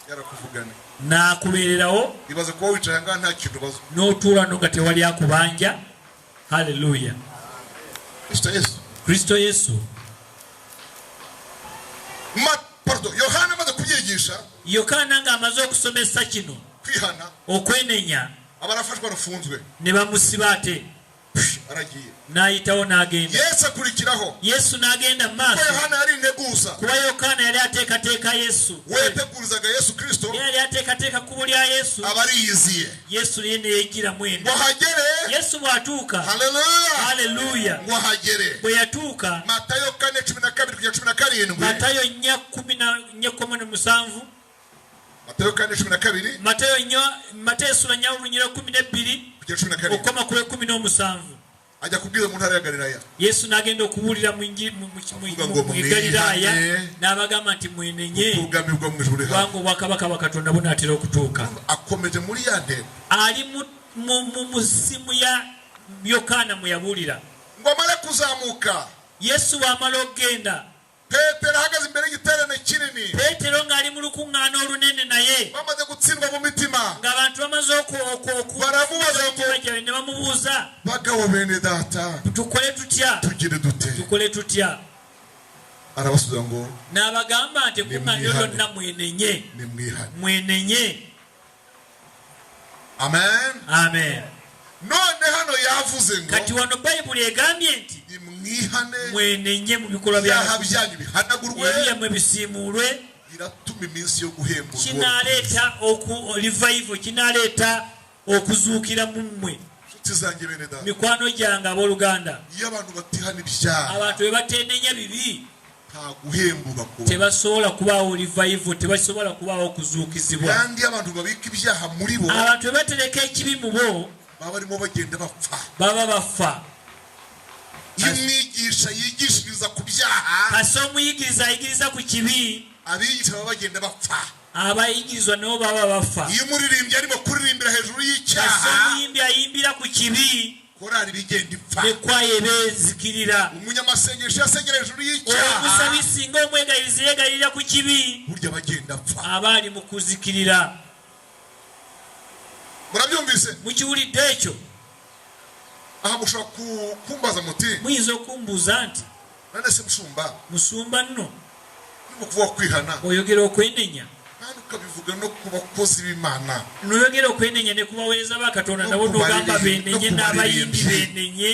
yarakuvugana nakubeererawo ibaze kuba wicaye ngaha nta kintu bazo n'otuula no nga tewali akubanja haleluya Kristo Yesu Yohana amaze kubyigisha Yohana ng'amaze okusomesa kino kwihana okwenenya abarafashwa bafunzwe ne bamusiba ate aragiye n'ayitawo n'agenda Yesu akurikiraho Yesu n'agenda mu maaso Yohana yari integuza kuba Yohana yali ateekateeka Yesu wetegurizaga Yesu Kristo yali ateekateeka kkubo lya Yesu abariyiziye Yesu yene yegira mwenda wahagere Yesu bwatuka haleluya ngo hagere bwe yatuka Matayo 4:12-17 Matayo 4:17 Matayo sura nya 12 okoma kule 17 ajya kubwira mu ntara ya Galilaya Yesu nagenda okubulira mu Galilaya nabagamba nti mwenenye ubwami bwo mu ijuru wango bakabaka bakatonda bunatira okutuuka akomeje muri yande ali mu musimu ya Yokana muyabulira ngomale kuzamuka Yesu wamala ogenda Petero ahagaze imbere y'igiterane kinini Petero ngari mu lukungana olunene naye bamaze gutsindwa mu mitima ngabantu bamaze baramubaza ngo ne bamubuuza bagawo bene data tukole tutya tugire dute tukole tutya arabasubiza ngo n'abagamba nti kuŋŋaaniro na mwenenye mwenenye amen amen none hano yavuze ngo kati wano Bayibuli egambye nti mwihane mwenenye mu bikolwa byanyu bihanagurwe ebyamwe bisiimulwe iratuma iminsi yo guhemburwa kinaleeta revival kinaleeta okuzuukira mu mmwe tizange bene data mikwano gyange abooluganda iyo abantu batihana ibyaha abantu bwe batenenya bibi nta guhembuka kuba tebasobola kubaawo revival tebasobola kubaawo okuzuukizibwa kandi abantu babika ibyaha muri bo abantu bwe batereka ekibi mu bo baba barimo bagenda bapfa baba bafa iyo umwigisha yigishiriza ku byaha kasi omuyigiriza ayigiriza ku kibi abigisha baba bagenda bapfa abayigirizwa nabo baba bafa iyo umuririmbyi arimo kuririmbira hejuru y'icyaha kasi omuyimbi ayimbira ku kibi korali bigenda ipfa nekwaye bezikirira umunyamasengesho yasengera hejuru y'icyaha omusabisinga omwegayiriza yegayirira ku kibi burya bagenda apfa abali mu kuzikirira murabyumvise mukiwulidde ekyo aha mushobora kumbaza muti muyinza okumbuuza nti nane se musumba nno mu kuvuga kwihana oyogera okwenenya kandi ukabivuga no ku bakozi b'Imana noyogera okwenenya ne kubaweereza bakatonda nabo nogamba benenye n'abayimbi benenye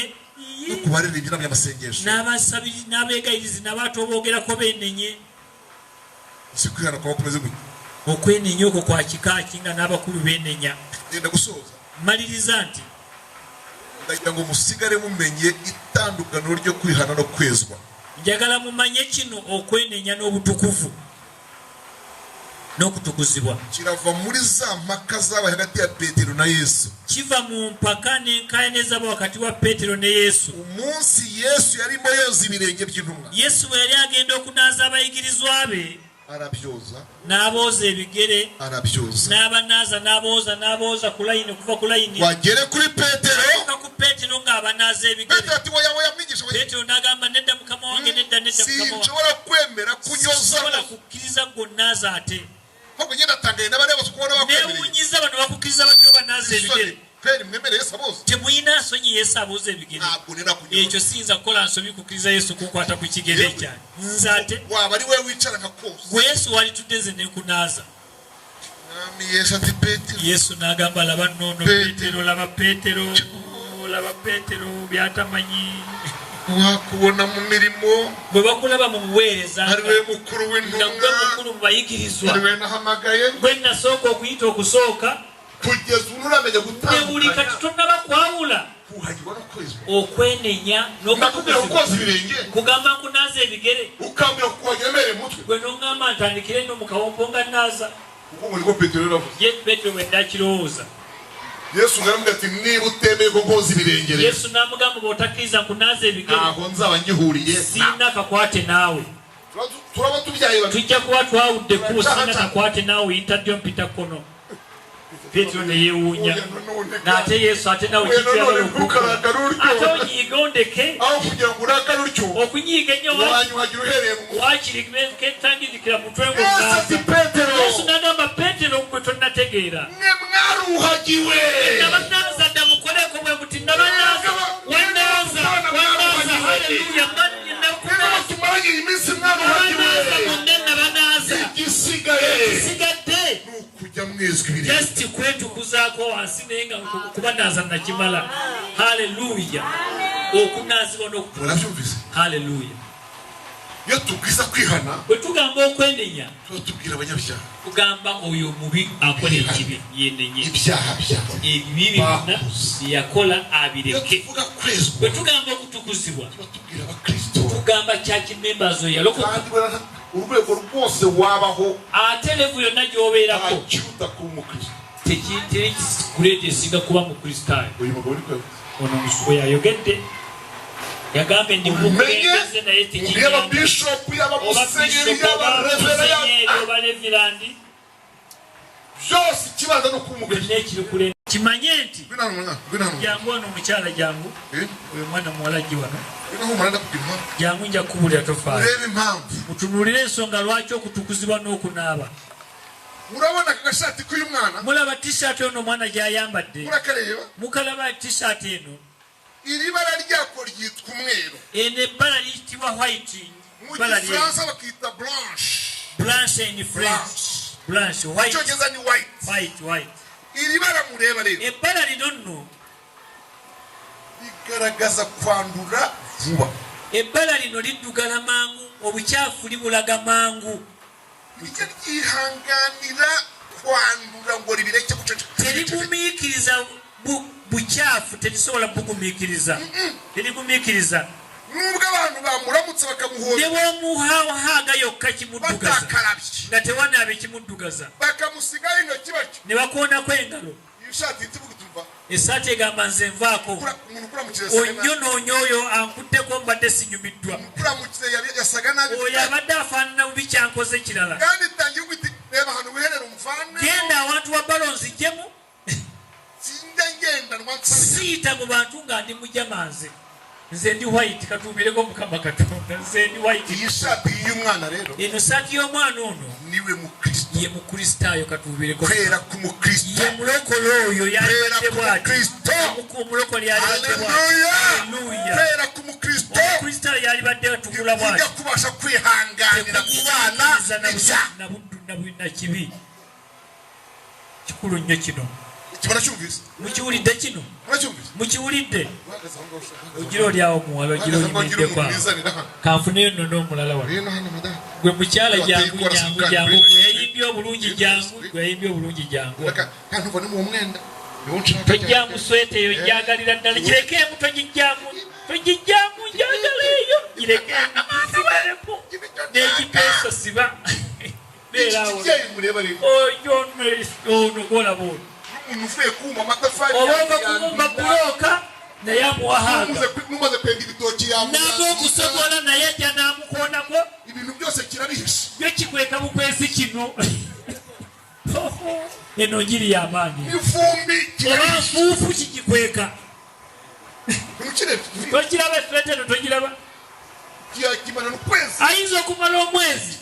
no kubaririmbyi n'abanyamasengesho n'abasabiri n'abegayirizi n'abantu boogerako benenye si kwihana kwa bakomeze gutya okwenenya okwo kwa kikaaki nga n'abakulu benenya genda gusoza maliriza nti ndagira ngo musigare mumenye itandukaniro ryo kwihana no kwezwa njagala mumanye kino okwenenya n'obutukuvu n'okutukuzibwa kirava muri za mpaka zabaye hagati ya Petero na Yesu kiva mu mpaka n'enkaayana ezaba wakati wa Petero ne Yesu umunsi Yesu yarimo yoza ibirenge by'intumwa Yesu bwe yali agenda okunaaza abayigirizwa be arabyoza n'abooza ebigere arabyoza n'abooza ku layini okuva ku layini wagere kuri Petero ku Petero ng'abanaaza ebigere Petero ati woya mwigisha Petero n'agamba nedda mukama wange nedda mukama wange sinshobora kwemera kunyoza sinshobora kukkiriza gonaaza ate ahubwo ngenda tangaye n'abareba kubona bakwemereye neewunyiza bano bakukkiriza batyo banaaza ebigere kweli mwemere Yesu abooza temuyina nsonyi Yesu abooza ebigere ekyo siyinza kukola nsobi kukkiriza Yesu kunkwata ku kigere kyange nze ate waba ari wewe wicara nka kosa gwe Yesu wali tudde nze nekunaaza Yesu ati Petero Yesu n'agamba laba nnono Petero laba Petero byatamanyi wakubona mu mirimo bwe bakulaba mu buweereza ariwe mukuru w'intumwa mukulu mu bayigirizwa ariwe nahamagaye gwe nasooka okuyita okusooka kugeza unuramenya ne buli kati tonnaba kwawula kuhagirwa no kwezwa okwenenya n'okukoza ibirenge kugamba nkunaaza ebigere ukambira kukuhagira mere mutwe gwe n'oŋŋamba ntandikire no mu kawompo nga naaza kuko muliko Petero yaravuze ye Petero bwe ndakirowooza Yesu ngaramubwira ati niba utemeye ko nkoza ibirenge Yesu n'amugamba bw'otakkiriza nkunaaza ebigere aho nzaba ngihuriye siina kakwate naawe turaba tubyaye tujja kuba twawudde kubo siina kakwate naawe yita ddyo mpita kkono Petero ne yeewuunya n'ate Yesu ate nawe kikyagala okukola ate onyiiga ondeke aho kugira ngo urakare utyo okunyiiga ennyo wanyuhagira uhereye mu waakiri ketangirikira mutwe ng'onaaza Yesu n'agamba Petero gwe tonnategeera mwe mwaruhagiwe nabanaaza dda mukoleko bwe muti nabanaaza wanaaza haleluya tumaranye iminsi mwaruhagiwe monna nabanaaza igisigadde kujya mwezwa ibirenge just kwetukuzaako wansi naye nga kuba naaza nakimala haleluya okunaazibwa n'okutuula murabyumvise haleluya iyo tubwiza kwihana bwe tugamba okwenenya yenenya tubwira abanyabyaha kugamba oyo mubi akora ikibi yenenye ibyaha byawe ibibi yakola abireke tuvuga kwezwa bwe tugamba okutukuzibwa tubwira abakristo tugamba church members yalokoka urwego rwose wabaho atelevu yonna gyobeerako akiruta kuba umukristo tekikurete singa kuba mukristaayo uyu mugabo ni kwe ono musuko yayogedde yagambe ndi mukulembeze naye yaba bishop yaba musenyeri yaba reverend byose kibanza no kuba umukristo nekiri kule kimanye nti gwinano jangu ono mukyala jangu oyo mwana muwala gi wano umwana kugima jangu nja kubulira tofaali urebe impamvu mutunulire ensonga lwaki okutukuzibwa n'okunaaba urabona akashati k'uyu mwana mulaba t-shirt ono mwana gyayambadde murakareba mukalaba t-shirt eno iri bara ryako ryitwa umweru ene ebbala liyitibwa white mu gifaransa bakita blanche in French blanche white icyongereza ni white iri bara mureba rero ebbala lino nno rigaragaza kwandura vuba ebbala lino liddugala mangu obukyafu libulaga mangu lijya ryihanganira kwandura ngo ribireke guceceka terigumiikiriza bukyafu terisobola bugumiikiriza terigumiikiriza nubwo abantu bamuramutse bakamuhoza ne bwomuhaaga yokka kimuddugaza nga tewanaabe kimuddugaza bakamusigayo intoki batyo ne bakoonako engalo iyo shati itivuga tuva esaati egamba nze nvaako umuntu kuramukira onnyonoonyo oyo ankuddeko mbadde sinyumiddwa kuramukira yasaga nabi oyo abadde afaanana bubi kyankoze kirala kandi tangira kuti reba hano wiherera umufana genda awantu wa balonzi jemu ngenda siita mu bantu nga ndi mujamanze nze ndi white katuubireko mukama katonda nze ndi white iyi shati y'umwana rero eno saati y'omwana ono niwe mukristo ye mukristaayo katuubireko kwera ku mukristo ye mulokole oyo yalibadde bwati omulokole yalibadde bwati kwera ku mukristo omukristaayo yalibadde atugula bwati tujya kubasha kwihanganira ku bana na kibi kikulu nnyo kino kibona cyumvise mukiwulidde kino muracyumvise mukiwulidde ogira oli awo muwala ogira oyimiddeko kanfuneyo nno n'omulala wa gwe mukyala jangu gwe yayimbye obulungi jangu tojjamu sweta eyo njagalira ddala girekeemu togijjamu njagala eyo girekeemu sibalemu n'egipeeso siba beerawo ono golaba ono unuvuye kuma matafari oba kumumba buloka naye amuwahaga numaze kwenda ibitoki n'agokusobola naye ajja n'amukoonako ibintu byose kirabihishe byo kikweka bukwezi kino eno njiri y'amaanyi ifumbi oba nfuufu kigikweka togiraba efulete eno togiraba kimana n'ukwezi ayinza okumala omwezi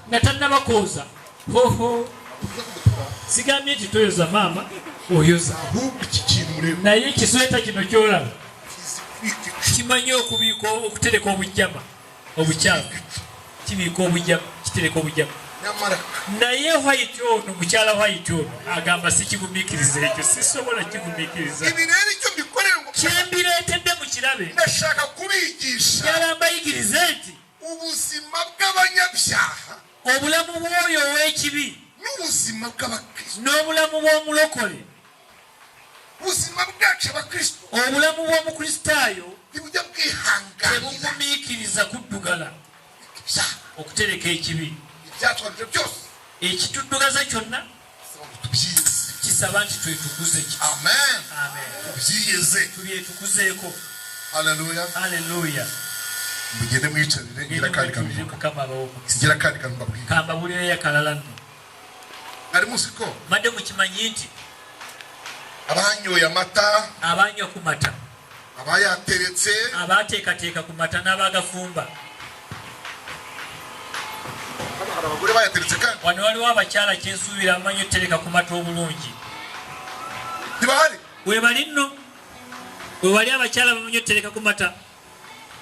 nga tannabakooza sigambye nti toyoza maama oyoza naye kisweta kino kyolaba kimanyi okubiika okutereka obujjama obukyafu kibiika obujjama kitereka obujjama naye white ono mukyala white ono agamba sikigumiikiriza ekyo sisobola kigumiikiriza kyembireetedde mu kirabe ndashaka kubigisha yala mbayigirize nti ubuzima bw'abanyabyaha obulamu bw'oyo ow'ekibi n'ubuzima bw'abakristo n'obulamu bw'omulokole ubuzima bwacu abakristo obulamu bw'omukristaayo tibujya bwihanganira tebugumiikiriza kuddugala okutereka ekibi ibyatwanije byose ekituddugaza kyonna kisaba nti twetukuze tulyetukuzeeko haleluya mugende mwicarire ngira kandi kantu mbabwira kambabulirayo akalala nno ari musiko madde mukimanyi nti abanyoye amata abanywa ku mata abayateretse abateekateeka ku mata n'abagafumba abagore bayateretse kandi wano waliwo abakyala kyensuubira amanyi otereka ku mata obulungi tibahari webali nno webali abakyala bamanyi otereka ku mata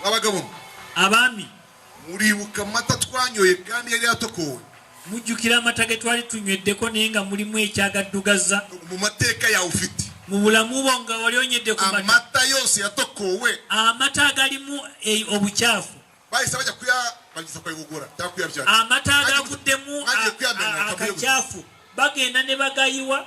abagabo abaami muribuka amata twanyoye kandi yari yatokowe mujjukira amata ge twali tunyweddeko naye nga mulimu ekyagaddugaza mu mateeka yawe ufite mu bulamu bwo nga wali onyedde ku amata yose yatokowe amata agalimu obukyafu bahise bajya bagisa kwa Gukora takuyabyara amata agakuddemu akakyafu bagenda ne bagayiwa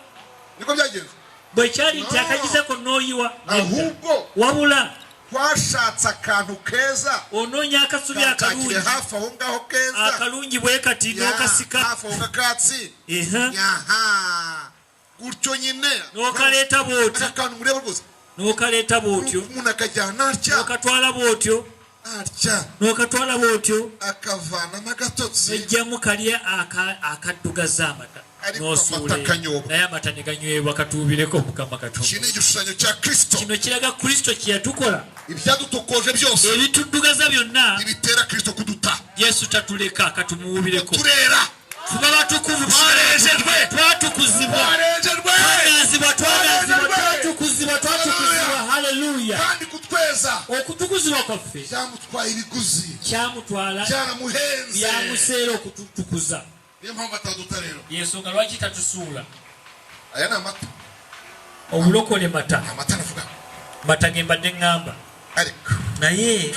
niko byagenze bwe cyali cyakagize ko noyiwa ahubwo wabula twashatse akantu keza ononya akasubi akalungi hafi aho ngaho keza akalungi bwe kati n'okasika hafi aho ngakatsi yaha gutyo nyine n'okaleta bwotyo akantu mureba rwose n'okaleta bwotyo umuntu akajyana atya n'okatwala bwotyo atya n'okatwala bwotyo akavanamo agatotsi ejjamu kalya akaddugaza amata naye amata ne ganywebwa katuubireko Mukama Katonda. Kino igishushanyo cya Kristo. Kino kiraga Kristo kye yatukola. Ibyadutokoje byose. Ebituddugaza byonna. Ibitera Kristo kuduta. Yesu tatuleka katumuubireko. Turera. Kuba batukuvu twarejejwe. Twatukuzibwa. Twatukuzibwa. Haleluya. Kandi kutweza. Okutukuzibwa kwaffe. Cyamutwaye ibiguzi. Cyamutwala. Cyaramuhenze. Yamuseera okutukuza. Niyo mpamvu ataduta rero. Yesu nga lwaki tatusuula. Aya ni amata. Obulokole mata. Amata navuga. Mata gembadde ngamba. Ariko. Naye.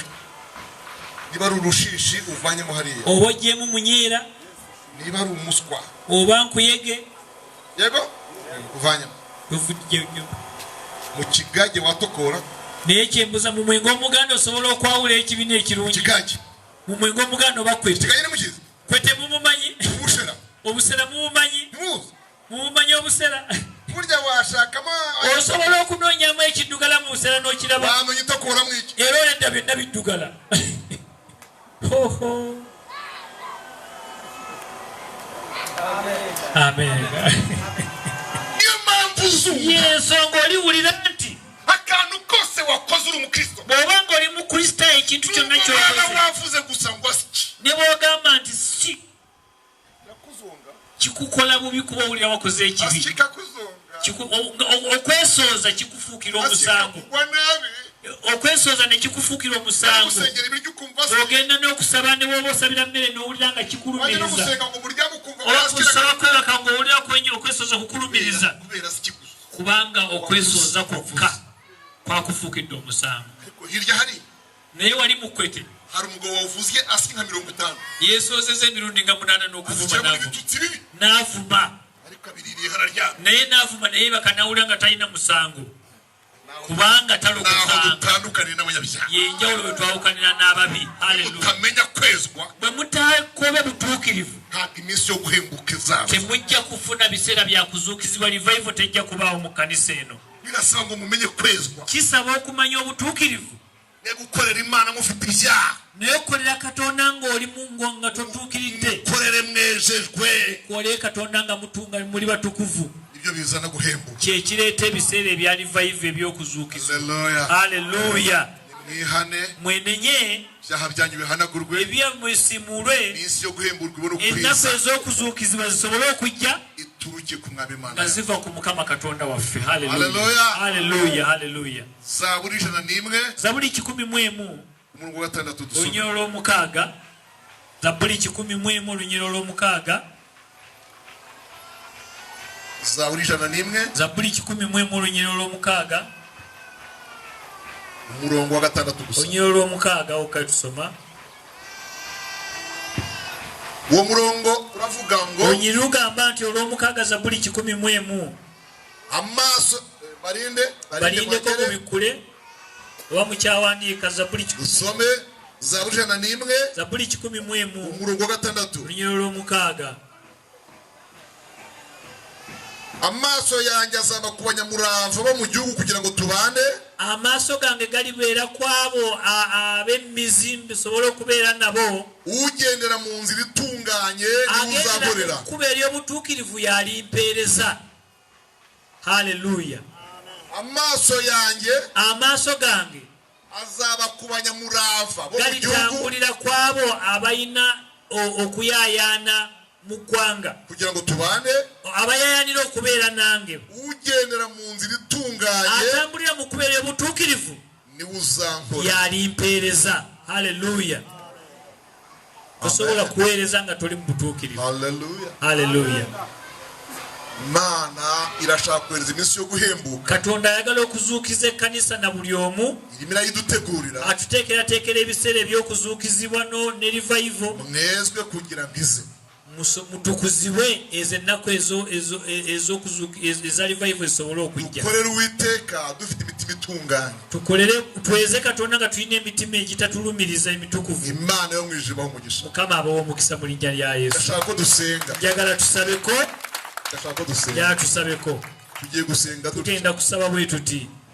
Niba ari urushishi uvanyemo hariya. Oba ogyemu munyeera. Niba ari umuswa. Oba nkuyege. Yego. Uvanyemo. Mu kigage watokora. Naye kyembuza mu mwengo omuganda osobola okwawula ekibina ekirungi. Kigage. Mu mwengo omuganda obakwete. Kigage ne mukizi. Kwete mumumanyi. Obusera. Obusera mumumanyi. Mumumanyi obusera. Kurya washakamo. Osobola okunoonyamu ekiddugala mu busera n'okiraba. Bamenye tokora mu iki. Era olenda byonna biddugala. Amen. Niyo mpamvu zuba. Yesu ng'oliwulira nti akantu kose wakoze uri umukristo. Bw'oba ng'oli mu Kristo ekintu kyonna ky'okoze. Wavuze gusa ngo asiki. Ne bw'ogamba nti si. Kikukola bubi kuba owulira wakoze ekibi. Okwesooza kikufuukira omusango. Okwesooza ne kikufuukira omusango. Ogenda n'okusaba ne bw'oba osabira mmere n'owulira nga kikulumiriza. Okusaba kwebaka ng'owulira okwesooza kukulumiriza. Kubanga okwesooza kwokka kwakufuukidde omusango. Naye wali mukwete. Hari umugabo wavuzye asiki nka 50. Yesoozeza emirundi nga 8 n'okuvuma n'avuma. Naye n'avuma naye bakanawulira nga talina musango. Kubanga talokokanga. Yenjawulo bwe twawukanira n'ababi. Haleluya. Bwe mutakobe butuukirivu. Temujja kufuna biseera bya kuzuukizibwa. Revival tejja kubaawo mu kkanisa eno. Kisaba okumanya obutuukirivu. Negukorera Imana mufite ibyaha. Neyokolera Katonda ng'oli mu ngo nga totuukiridde. Korere mwejejwe. Kole Katonda nga mutunga muri batukuvu. Ibyo bizana guhembuka. Kye kireeta ebiseera ebya revival eby'okuzuukiza. Haleluya. Haleluya. Wihane. Mwenenye. Ibyaha byanyu bihanagurwe. Ebyamwesimulwe. N'isi yo guhemburwa ibona ukwiza. Ennaku ez'okuzuukizibwa zisobole okujja. Ituruke ku Mwami Imana. Nga ziva ku Mukama Katonda waffe. Haleluya. Haleluya. Haleluya. Haleluya. Zaburi 101. Zaburi 101. Umurongo wa 6 dusoma. Lunyiro lw'omukaaga. Zaburi 101 lunyiro lw'omukaaga. Zaburi 101. Zaburi 101 lunyiro lw'omukaaga. Umurongo wa 6 dusoma. Lunyiro lw'omukaaga okatusoma. Uwo murongo uravuga ngo lunyiro lugamba nti olw'omukaaga Zaburi 101. Amaso balinde ko mubikule. Wa mukyawandiika Zaburi 101. Usome Zaburi 101. Zaburi 101. Umurongo wa 6. Lunyiro lw'omukaaga. Amaso yanjye azaba ku banyamurava bo mu gihugu kugira ngo tubane. Amaaso gange galibeera kwabo ab'emizi bisobole okubeera nabo. Ugendera mu nzira itunganye n'uzaborera. Kuba ery'obutuukirivu yalimpeereza. Haleluya. Amaaso gange azaba ku banyamurava bo mu gihugu. Galitambulira kwabo abayina okuyaayaana mu ggwanga kugira ngo tubane. Abayayaanira okubeera nange. Ugendera mu nzira itunganye. Atambulira mu kubeera obutuukirivu. Ni uzampora. Yalimpeereza. Haleluya. Osobola kuweereza nga toli mu butuukirivu. Haleluya. Haleluya. Imana irashaka kohereza iminsi yo guhembuka. Katonda ayagala okuzuukiza ekkanisa na buli omu. Irimo irayidutegurira. Atuteekerateekera ebiseera eby'okuzuukizibwa ne revival. Mwezwe kugira ngo ize. Mutukuzibwe ezo ennaku eza revival zisobole okujja. Tukolere Uwiteka dufite imitima itunganye. Tuweze Katonda nga tulina emitima egitatulumiriza emitukuvu. Imana yo mu ijuru umugisha. Mukama abawe omukisa mu linnya lya Yesu. Ndashaka ko dusenga. Njagala tusabeko. Ndashaka ko dusenga. Ya tusabeko. Tugiye gusenga tugenda kusaba bwe tuti.